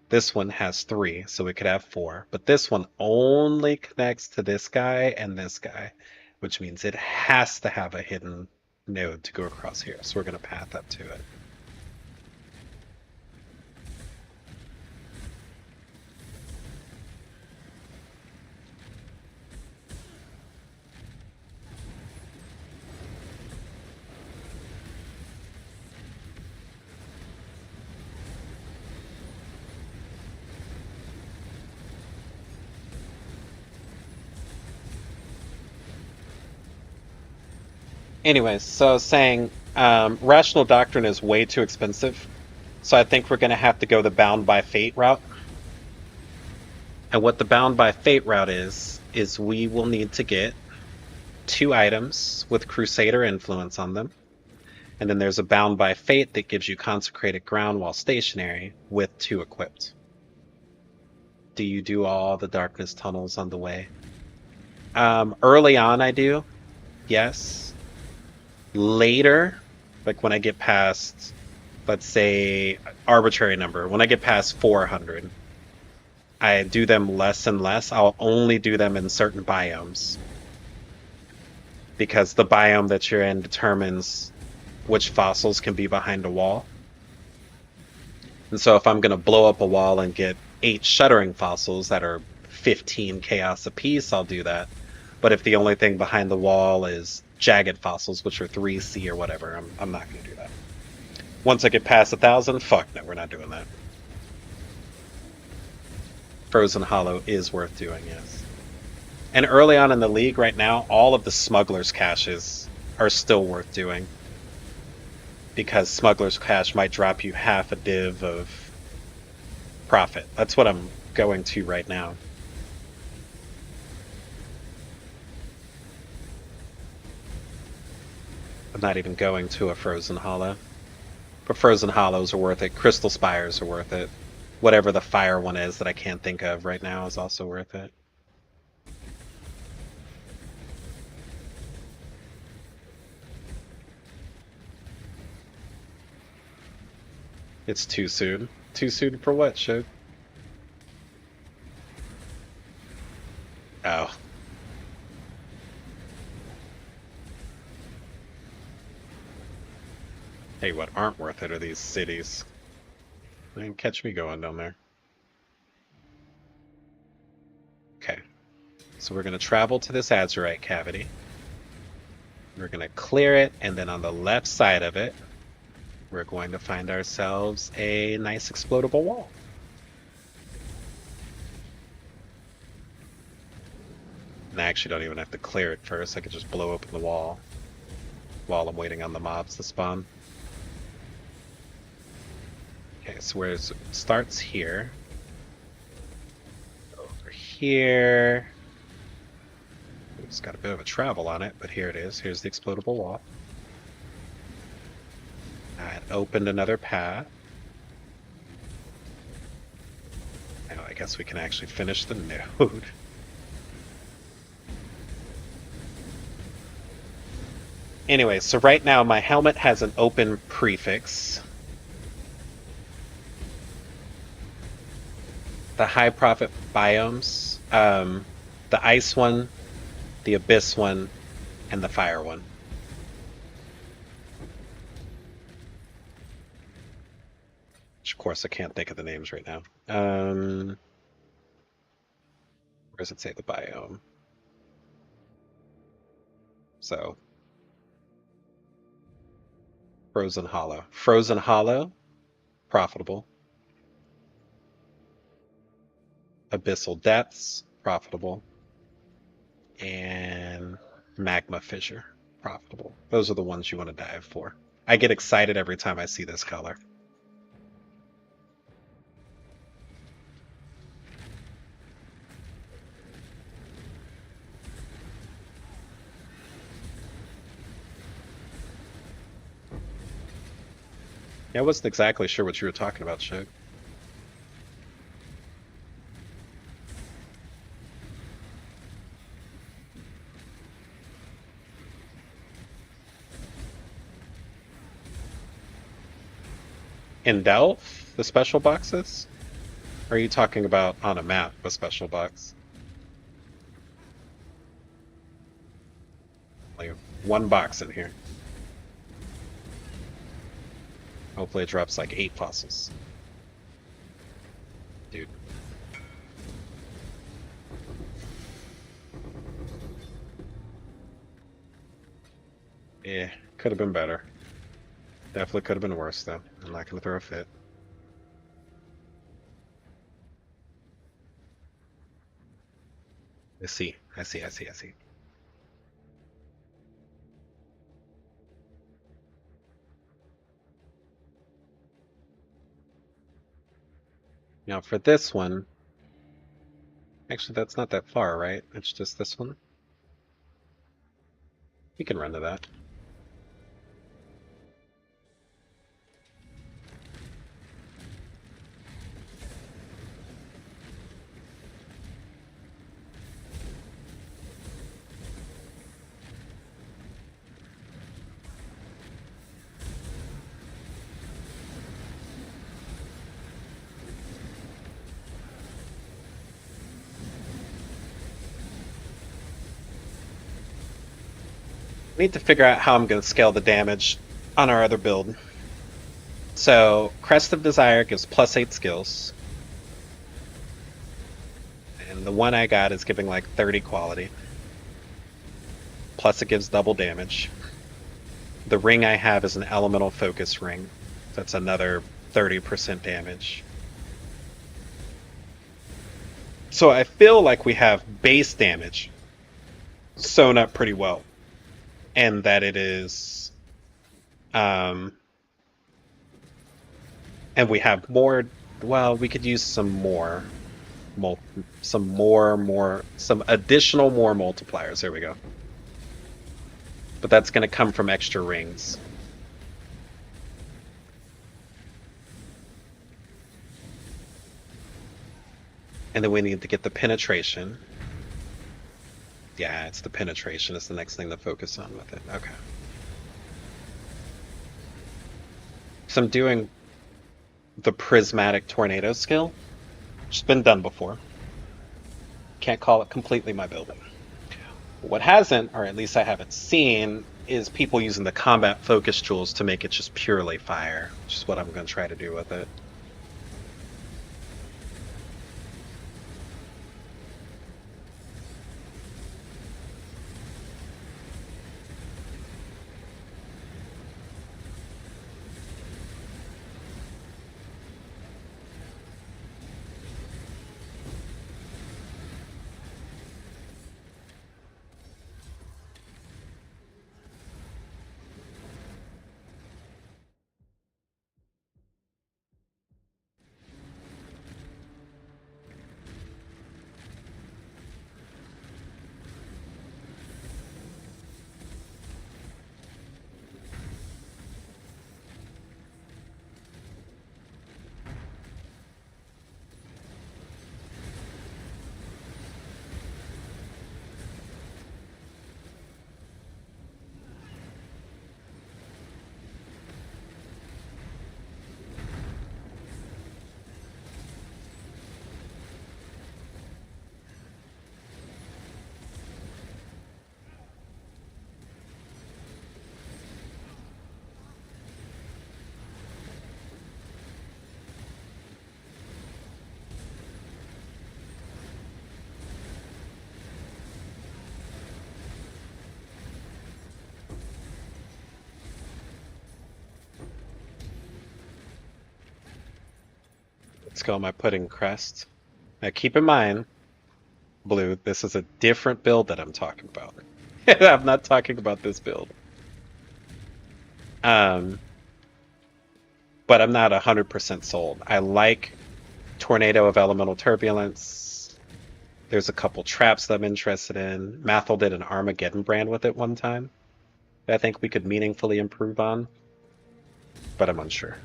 This one has 3, so it could have 4. But this one only connects to this guy and this guy, which means it has to have a hidden node to go across here. So we're going to path up to it. Anyways, so I was saying, Rational Doctrine is way too expensive. So I think we're going to have to go the Bound by Fate route. And what the Bound by Fate route is we will need to get 2 items with Crusader influence on them. And then there's a Bound by Fate that gives you Consecrated Ground while stationary with 2 equipped. Do you do all the Darkness Tunnels on the way? Early on I do, yes. Later, like when I get past, let's say, arbitrary number, when I get past 400, I do them less and less. I'll only do them in certain biomes. Because the biome that you're in determines which fossils can be behind a wall. And so if I'm going to blow up a wall and get 8 shuddering fossils that are 15 chaos apiece, I'll do that. But if the only thing behind the wall is jagged fossils, which are 3C or whatever, I'm not going to do that. Once I get past 1,000, fuck no, we're not doing that. Frozen Hollow is worth doing, yes. And early on in the league right now, all of the Smuggler's Caches are still worth doing. Because Smuggler's Cache might drop you half a div of profit. That's what I'm going to right now. I'm not even going to a Frozen Hollow. But Frozen Hollows are worth it. Crystal Spires are worth it. Whatever the fire one is that I can't think of right now is also worth it. It's too soon. Too soon for what, Shug? Oh. Hey, what aren't worth it are these cities. Man, catch me going down there. So we're going to travel to this azurite cavity. We're going to clear it, and then on the left side of it, we're going to find ourselves a nice explodable wall. And I actually don't even have to clear it first. I could just blow open the wall while I'm waiting on the mobs to spawn. Okay, so where it starts here. Over here. It's got a bit of a travel on it, but here it is. Here's the explodable wall. I opened another path. Now I guess we can actually finish the node. Anyway, so right now my helmet has an open prefix. The high profit biomes, the ice one, the abyss one, and the fire one. Which of course I can't think of the names right now. Where does it say the biome? So Frozen Hollow. Frozen Hollow, profitable. Abyssal Depths, profitable. And Magma Fissure, profitable. Those are the ones you want to dive for. I get excited every time I see this color. Yeah, I wasn't exactly sure what you were talking about, Shug. In Delph, the special boxes? Or are you talking about on a map, a special box? Like one box in here. Hopefully it drops like 8 fossils. Dude. Yeah, could have been better. Definitely could have been worse, though. I'm not going to throw a fit. I see. Now for this one, actually that's not that far, right? It's just this one. We can run to that. I need to figure out how I'm going to scale the damage on our other build. So, Crest of Desire gives +8 skills. And the one I got is giving like 30 quality. Plus it gives double damage. The ring I have is an elemental focus ring. That's another 30% damage. So I feel like we have base damage sewn up pretty well. And that it is... and we have more... Well, we could use some more... some additional more multipliers. There we go. But that's going to come from extra rings. And then we need to get the penetration. Yeah, it's the penetration. It's the next thing to focus on with it. Okay. So I'm doing the prismatic tornado skill, which has been done before. Can't call it completely my building. What hasn't, or at least I haven't seen, is people using the combat focus tools to make it just purely fire, which is what I'm going to try to do with it. Let's go on my pudding crest. Now keep in mind, Blue, this is a different build that I'm talking about. I'm not talking about this build. But I'm not 100% sold. I like Tornado of Elemental Turbulence. There's a couple traps that I'm interested in. Mathel did an Armageddon brand with it one time that I think we could meaningfully improve on, but I'm unsure.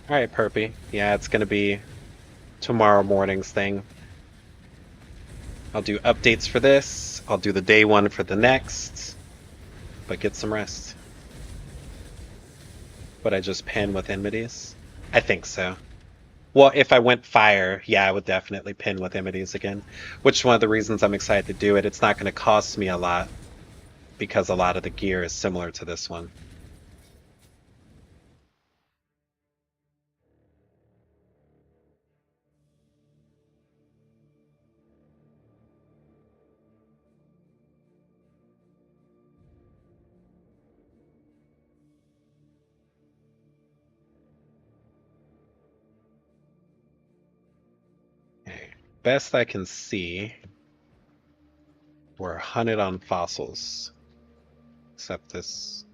All right, Perpy. Yeah, it's going to be tomorrow morning's thing. I'll do updates for this. I'll do the day one for the next. But get some rest. Would I just pin with enmities? I think so. Well, if I went fire, yeah, I would definitely pin with enmities again. Which is one of the reasons I'm excited to do it. It's not going to cost me a lot because a lot of the gear is similar to this one. Okay. Best I can see, we're hunted on fossils. Except this.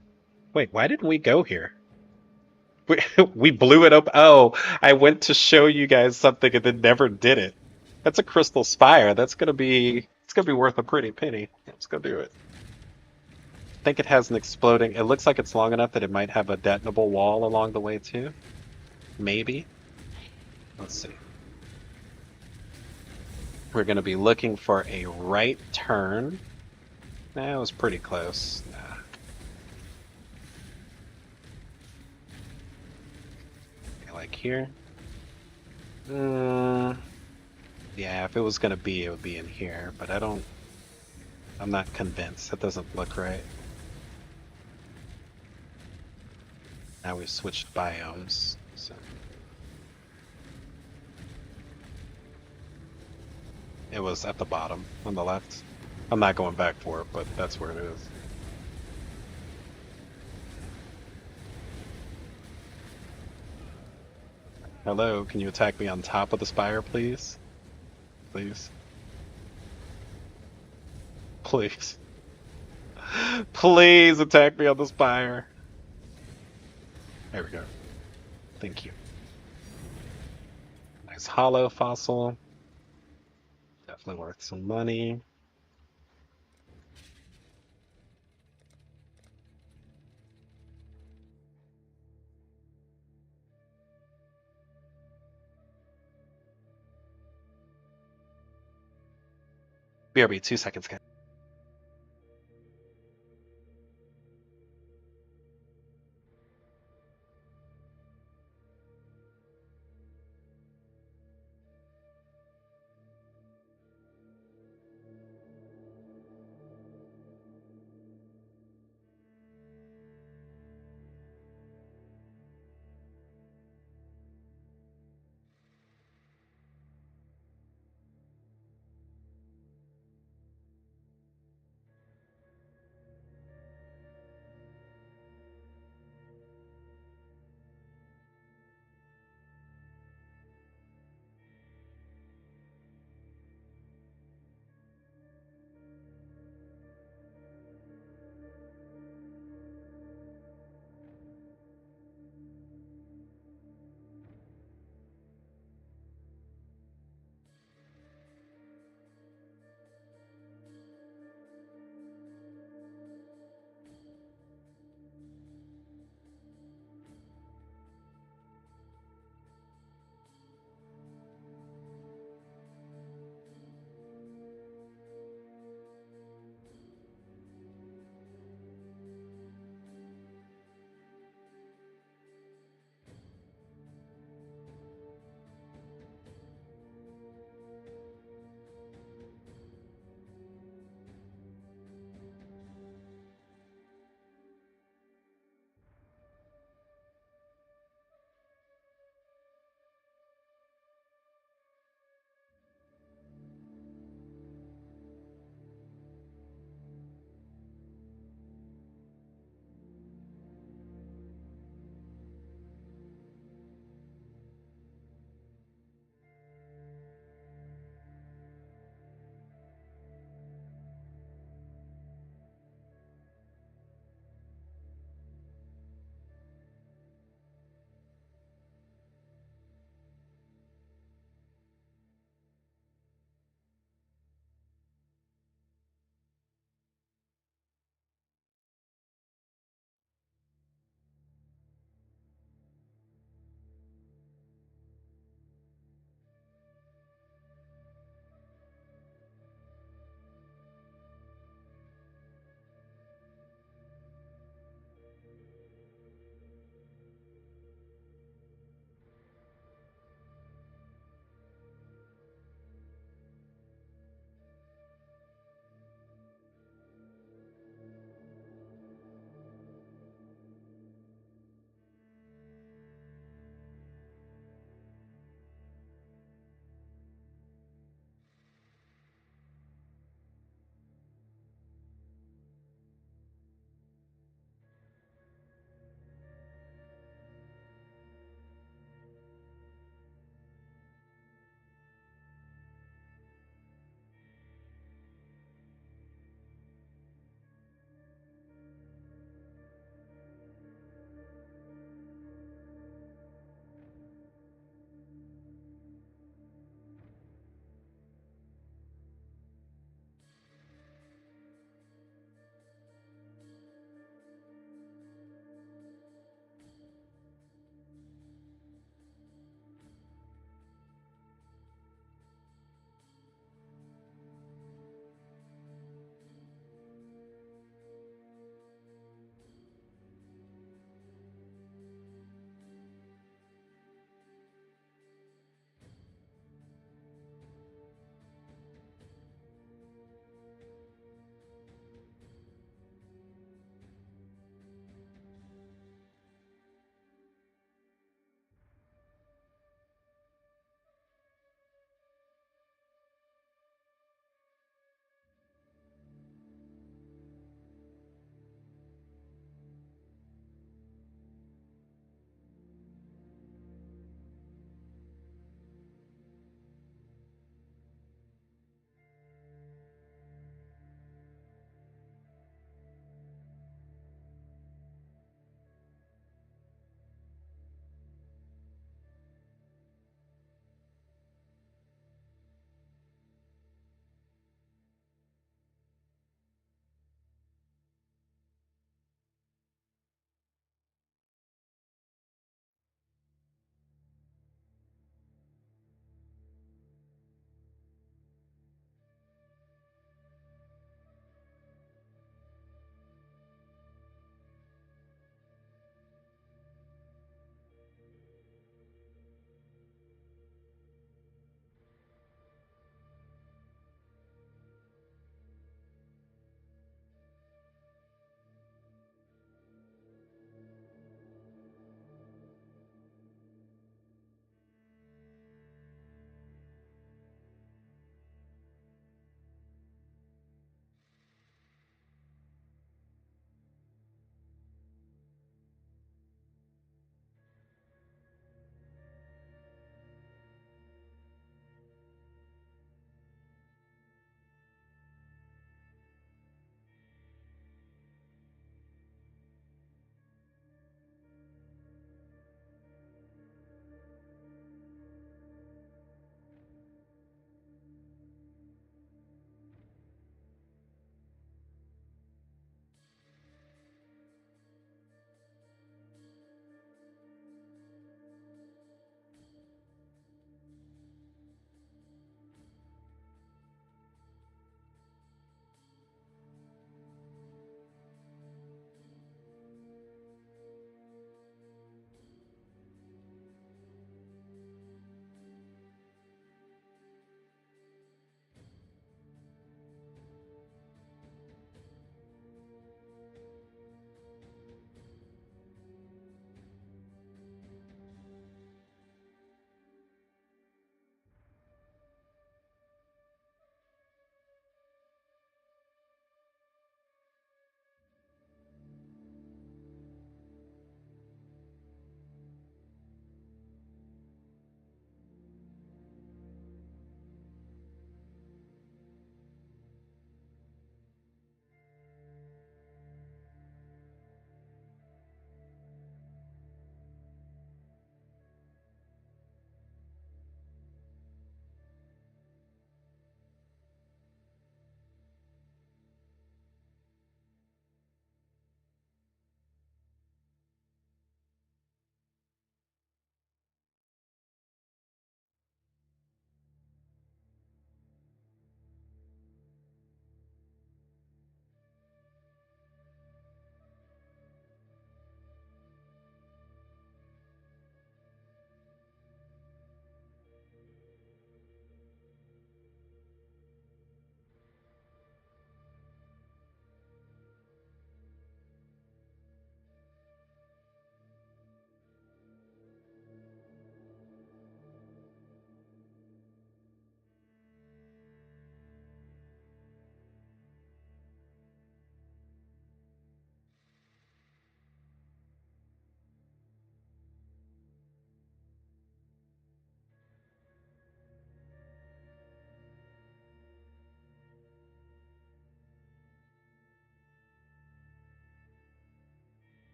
Wait, why didn't we go here? We blew it up. Oh, I went to show you guys something and then never did it. That's a crystal spire. It's gonna be worth a pretty penny. Let's go do it. I think it has an exploding. It looks like it's long enough that it might have a detonable wall along the way too. Maybe. Let's see. We're gonna be looking for a right turn. That was pretty close. Nah. Okay, like here. Yeah, if it was gonna be, it would be in here, but I'm not convinced. That doesn't look right. Now we've switched biomes, so. It was at the bottom, on the left. I'm not going back for it, but that's where it is. Hello, can you attack me on top of the spire, please? Please. Please. Please attack me on the spire. There we go. Thank you. Nice hollow fossil. Definitely worth some money. BRB, 2 seconds, guys.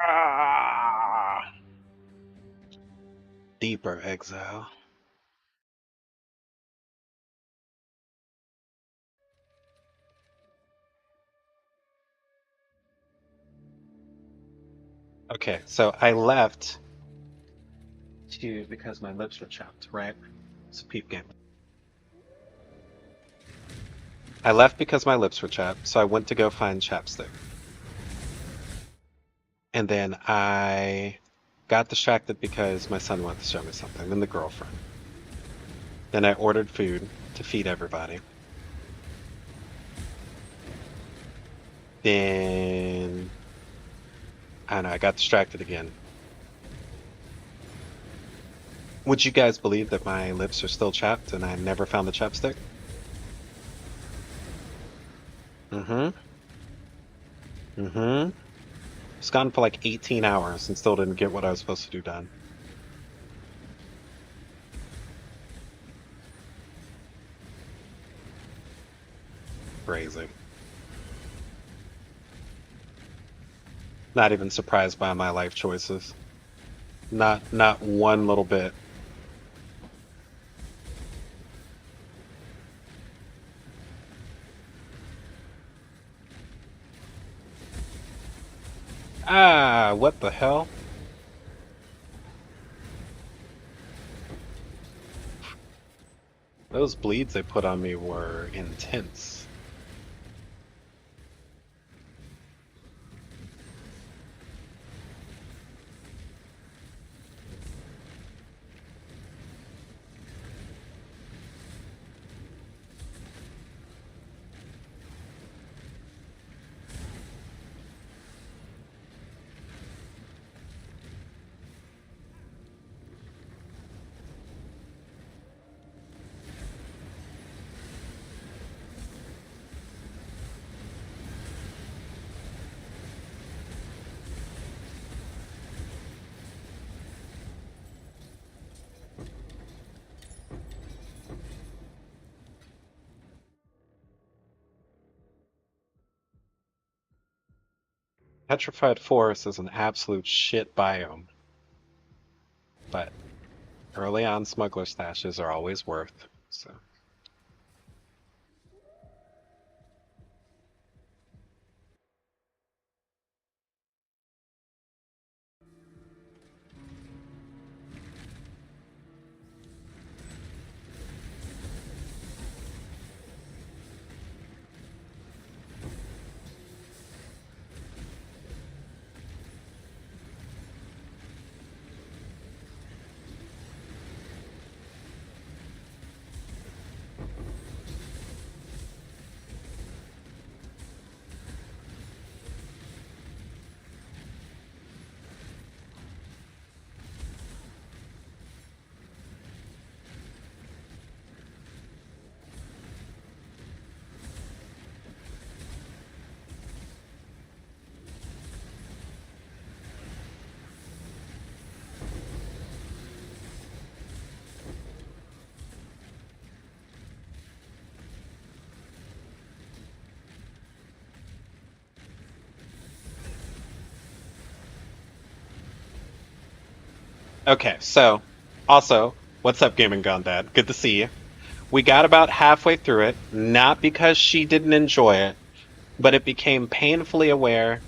Ah! Deeper exile. Okay, so I left because my lips were chapped, right? It's a peep game. I left because my lips were chapped, so I went to go find chapstick. And then I got distracted because my son wanted to show me something, then the girlfriend. Then I ordered food to feed everybody. Then I don't know, I got distracted again. Would you guys believe that my lips are still chapped and I never found the chapstick? Mm-hmm. Mm-hmm. It's gone for like 18 hours and still didn't get what I was supposed to do done. Crazy. Not even surprised by my life choices. Not one little bit. Ah, what the hell? Those bleeds they put on me were intense. Petrified Forest is an absolute shit biome. But early on smuggler stashes are always worth, so. Okay, so also, what's up, Gaming Gone Dad? Good to see you. We got about halfway through it, not because she didn't enjoy it, but it became painfully aware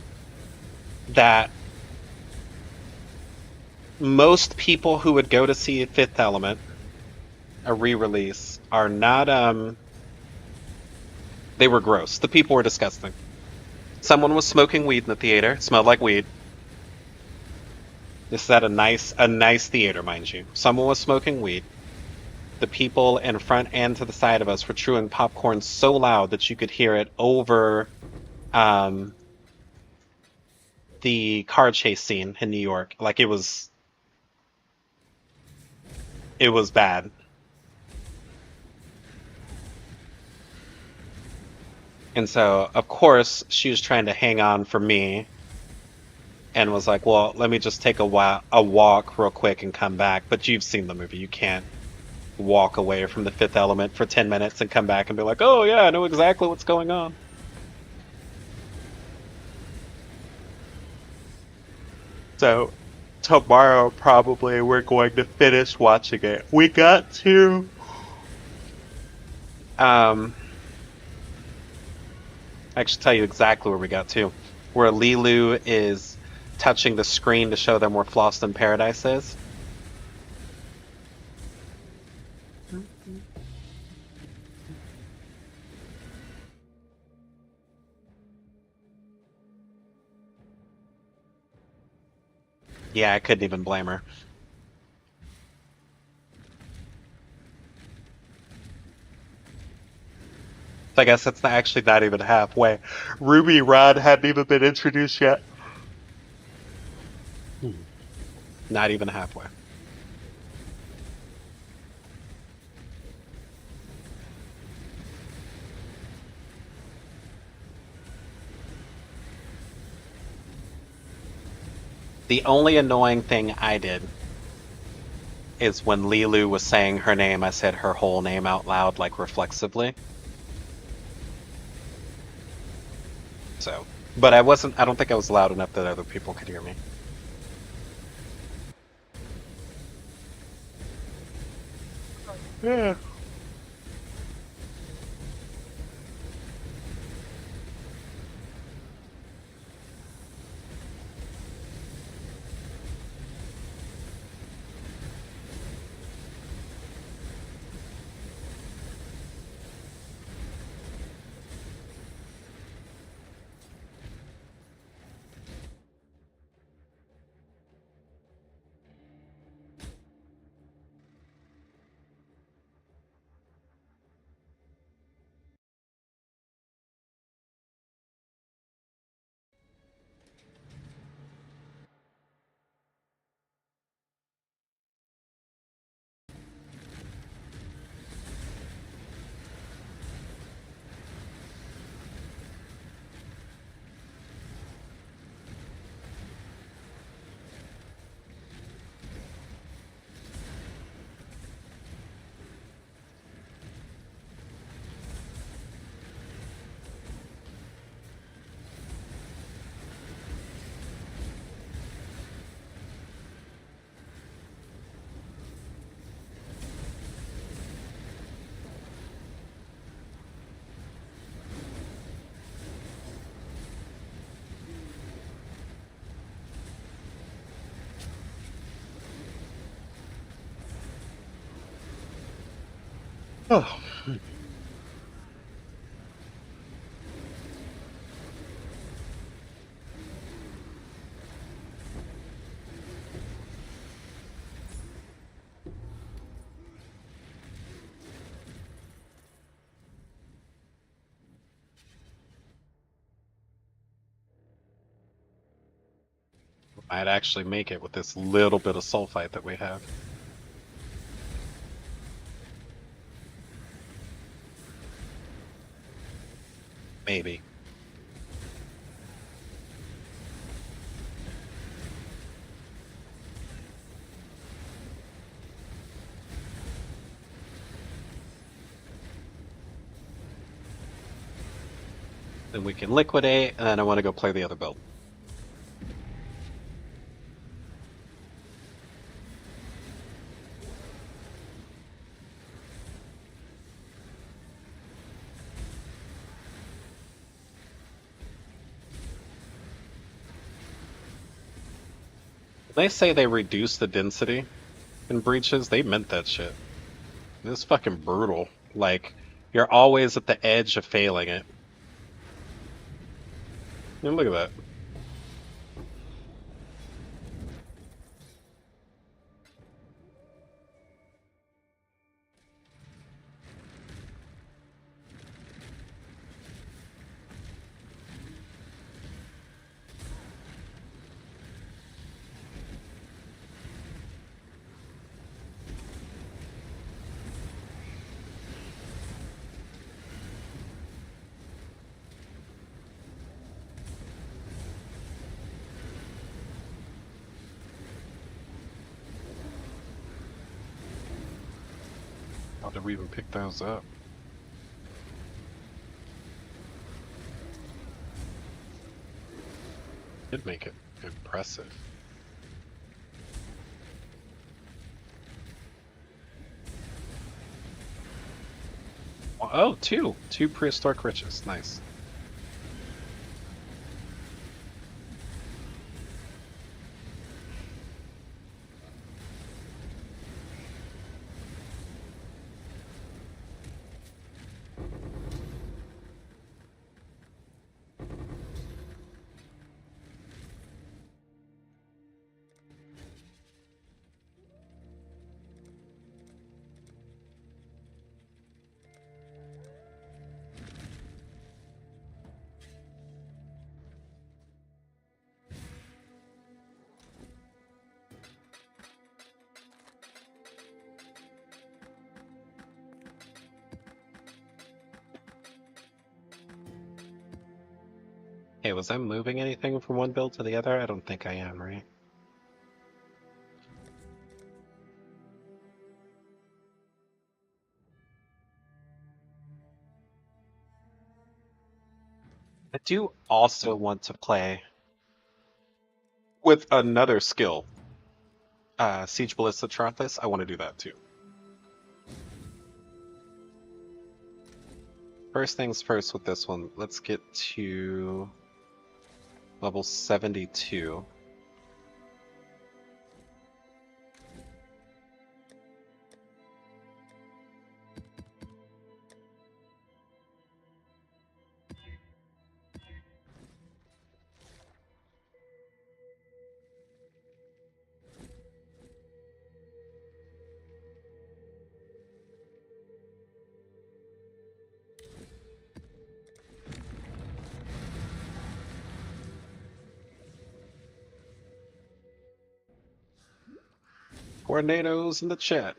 that most people who would go to see Fifth Element, a re-release, are not they were gross. The people were disgusting. Someone was smoking weed in the theater, it smelled like weed. This is at a nice theater, mind you. Someone was smoking weed. The people in front and to the side of us were chewing popcorn so loud that you could hear it over the car chase scene in New York. Like it was bad. And so, of course, she was trying to hang on for me and was like, well, let me just take a walk real quick and come back. But you've seen the movie. You can't walk away from the Fifth Element for 10 minutes and come back and be like, oh, yeah, I know exactly what's going on. So tomorrow probably we're going to finish watching it. We got to I actually tell you exactly where we got to. Where Lilu is touching the screen to show them where Floston Paradise is. Yeah, I couldn't even blame her. So I guess it's not actually not even halfway. Ruby Rod hadn't even been introduced yet. Not even halfway. The only annoying thing I did is when Lilu was saying her name, I said her whole name out loud, like reflexively. So, but I don't think I was loud enough that other people could hear me. Yeah. Oh. Might actually make it with this little bit of sulfite that we have. Maybe. Then we can liquidate, and then I want to go play the other build. When they say they reduce the density in breaches, they meant that shit. It's fucking brutal. Like, you're always at the edge of failing it. And look at that. How did we even pick those up? Did make it impressive. Oh, two. Two prehistoric riches. Nice. Hey, was I moving anything from one build to the other? I don't think I am, right? I do also want to play with another skill. Siege Ballista Trophus. I want to do that too. First things first with this one, let's get to level 72. Tornadoes in the chat.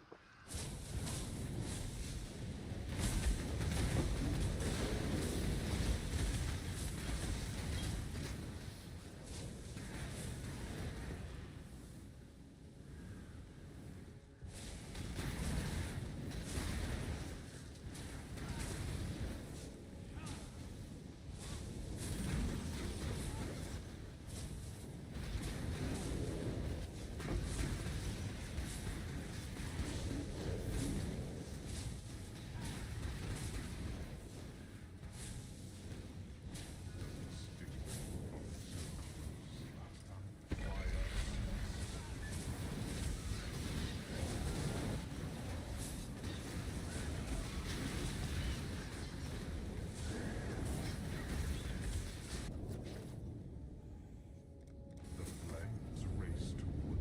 The flames race toward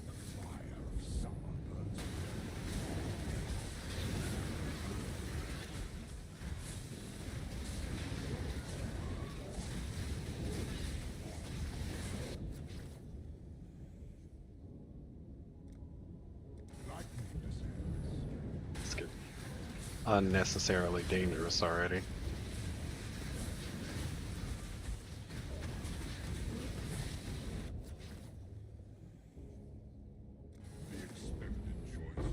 the fire of summer burns. Lightning descends. It's getting unnecessarily dangerous already. The expected choice.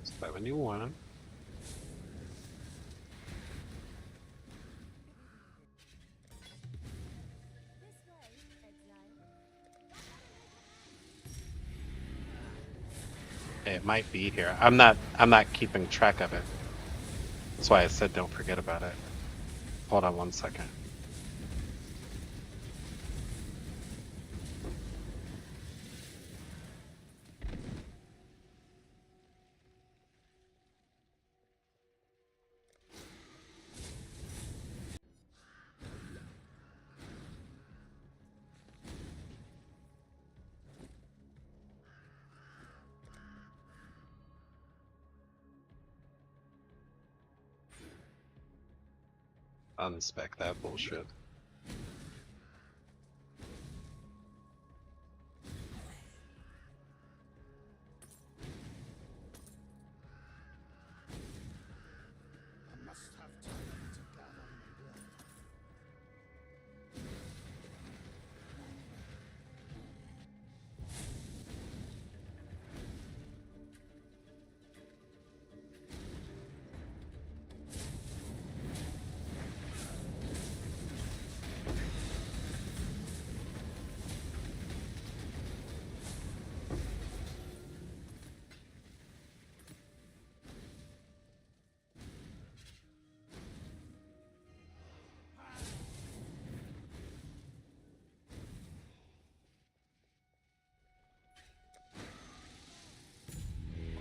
This 71. way, Exile. It might be here. I'm not keeping track of it. That's why I said don't forget about it. Hold on one second. Unspec that bullshit. I must have time to gather my blood.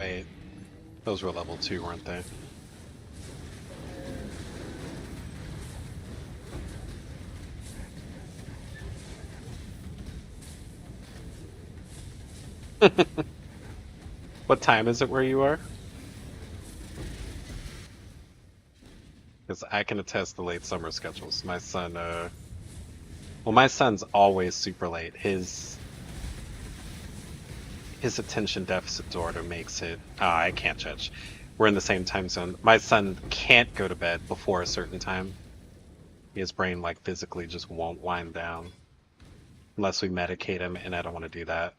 Wait, those were level 2, weren't they? What time is it where you are? Because I can attest to late summer schedules. My son, well, my son's always super late. His attention deficit disorder makes it. I can't judge. We're in the same time zone. My son can't go to bed before a certain time. His brain, like, physically just won't wind down unless we medicate him, and I don't want to do that.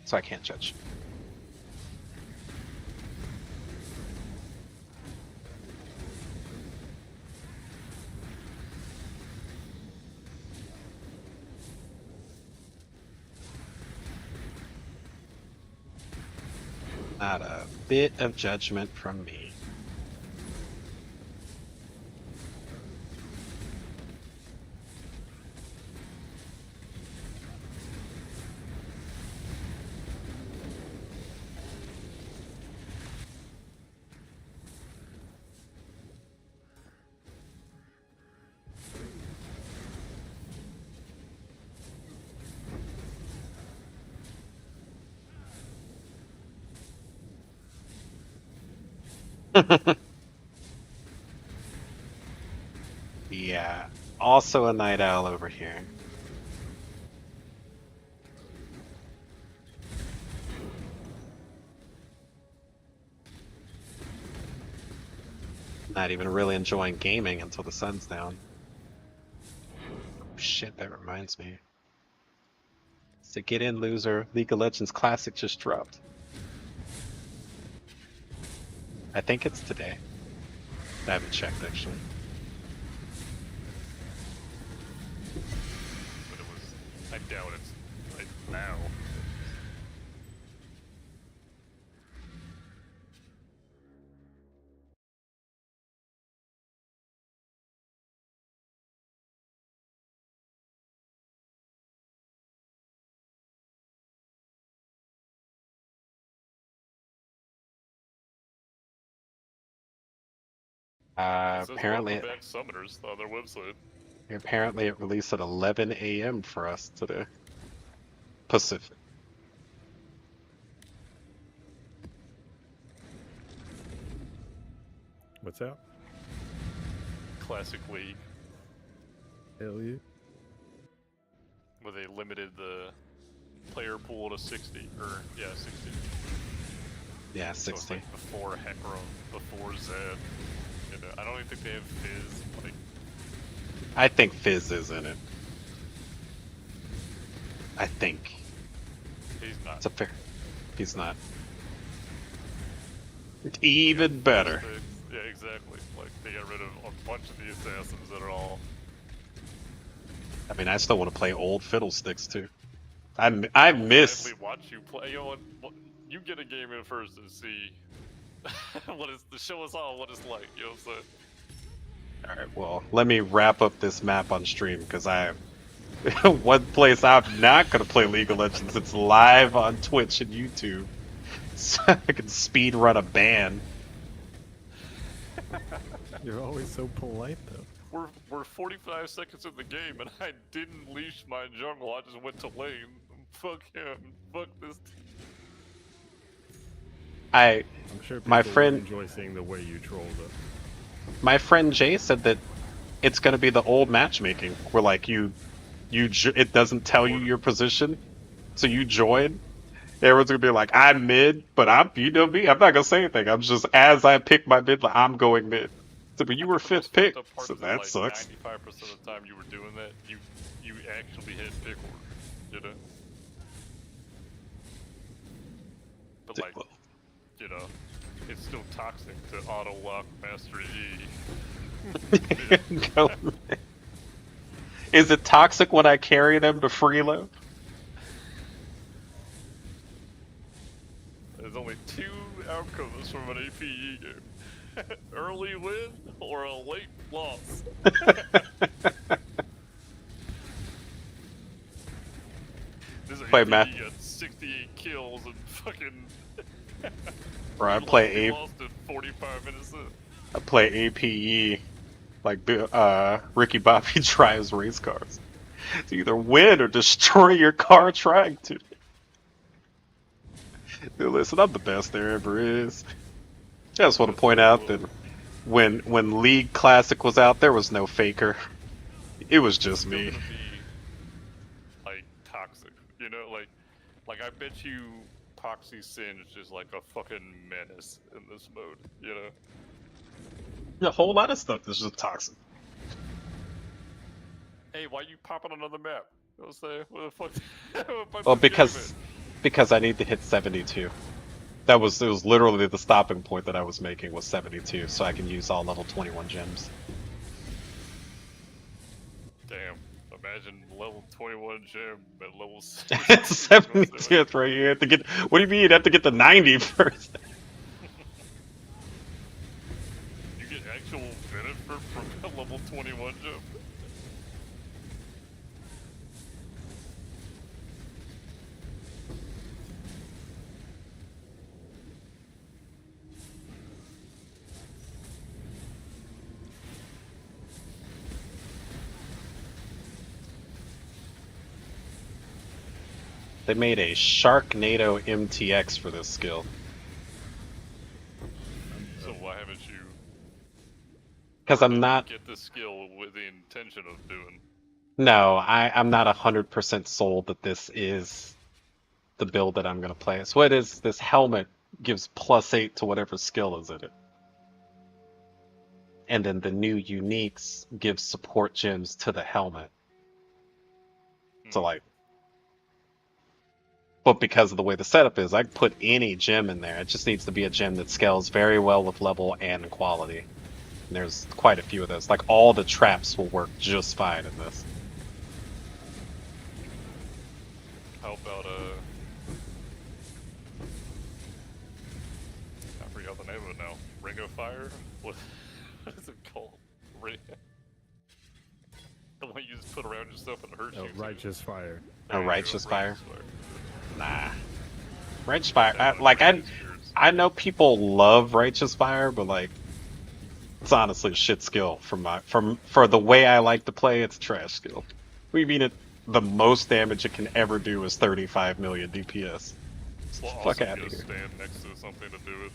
So I can't judge. Not a bit of judgment from me. Yeah, also a night owl over here. Not even really enjoying gaming until the sun's down. Shit, that reminds me. So get in, loser. League of Legends Classic just dropped. I think it's today. I haven't checked, actually. But it was. I doubt it's like now. It says Apparently, welcome back summoners on their website. it released at 11 a.m. for us today. Pacific. What's out? Classic League, Hell yeah. where they limited the player pool to 60, or yeah, 60. Yeah, So it's 60. like before Hecarim, before Zed. You know, I don't even think they have Fizz. Like, I think Fizz is in it. I think. he's not. It's a fair. He's not. Even better. Yeah, exactly. Like, they got rid of a bunch of the assassins that are all. I mean, I still want to play old Fiddlesticks too. I miss. Gladly watch you play. You know what? You get a game in first and see what is to show us all what it's like. You know what I'm saying? All right, well, let me wrap up this map on stream because one place I'm not gonna play League of Legends. It's live on Twitch and YouTube, so I can speed run a ban. You're always so polite, though. We're 45 seconds in the game and I didn't leash my jungle. I just went to lane. Fuck him. Fuck this. I'm sure people My will friend- enjoy seeing the way you troll, though. My friend Jay said that it's gonna be the old matchmaking, where like it doesn't tell you your position, so you join. Everyone's gonna be like, I'm mid, but you know me, I'm not gonna say anything. I'm just, as I pick my mid, like, I'm going mid. So, but you were The most fifth pick, fucked up part so is that like sucks. 95% of the time you were doing that, you actually hit pick order. You know? But like, you know, it's still toxic to auto lock Master Yi. Go mid. Is it toxic when I carry them to freeload? There's only two outcomes from an APE game. Early win or a late loss. This Play APE Matt. got 68 fucking. Bro, I we play lost in 45 minutes in. I play APE like Ricky Bobby drives race cars. To either win or destroy your car trying to. Dude, listen, I'm the best there ever is. I just want to point out that when League Classic was out, there was no faker. It was just Still me. gonna be like toxic, you know, like I bet you Poxy Singe is like a fucking menace in this mode, you know. A whole lot of stuff is just toxic. Hey, why you popping on another map? You know what I'm saying? What the fuck? What Well, this game because I need to hit 72. It was literally the stopping point that I was making was 72, so I can use all level 21 gems. Damn. Imagine level 21 gem at level It's 72. 72th right here. To get, what do you mean? You'd have to get to 90 first. You get actual benefit from a level 21 gem. They made a Sharknado MTX for this skill. So why haven't you? Because or I'm did you not. get the skill with the intention of doing. No, I'm not 100% sold that this is the build that I'm going to play. So what is this helmet gives +8 to whatever skill is in it. And then the new uniques gives support gems to the helmet. So like, but because of the way the setup is, I can put any gem in there. It just needs to be a gem that scales very well with level and quality. And there's quite a few of those. Like all the traps will work just fine in this. How about I forgot the name of it now. Ring of Fire? What is it called? Ring. The one you just put around yourself and it hurts Oh, you. too. righteous fire. There you go, Righteous Fire? Righteous Fire. Nah. Righteous Fire. That one Like really scares. I know people love Righteous Fire, but like, it's honestly a shit skill for the way I like to play. It's a trash skill. We mean it. The most damage it can ever do is 35 million DPS. Well, Fuck also out of just here. stand next to something to do it.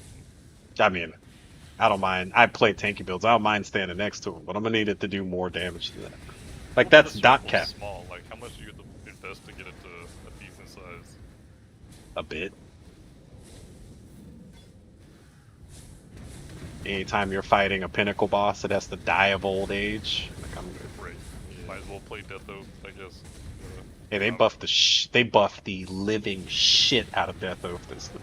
I mean, I don't mind. I play tanky builds. I don't mind standing next to him, but I'm gonna need it to do more damage than that. Like Well, that's the dot circle's cap small. Like, how much do you have to invest to get it to a decent size? a bit. Anytime you're fighting a pinnacle boss that has to die of old age, like I'm good. Right. Might as well play Death Oath, I guess. Hey, they buffed they buffed the living shit out of Death Oath this week.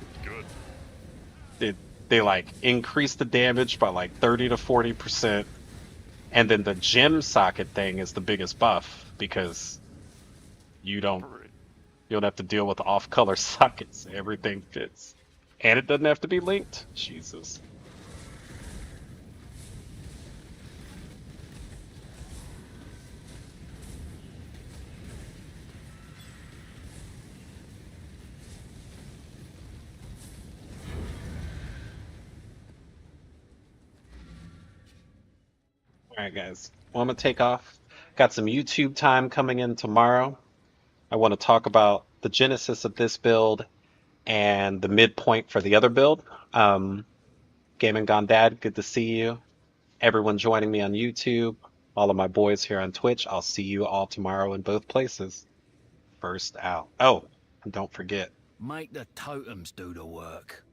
Good. They like increased the damage by like 30 to 40%, and then the gem socket thing is the biggest buff because you don't have to deal with off-color sockets. Everything fits, and it doesn't have to be linked. Jesus. Alright guys, well I'm going to take off. Got some YouTube time coming in tomorrow. I want to talk about the genesis of this build and the midpoint for the other build. Gaming Gone Dad, good to see you. Everyone joining me on YouTube, all of my boys here on Twitch, I'll see you all tomorrow in both places. First out. Oh, and don't forget. Make the totems do the work.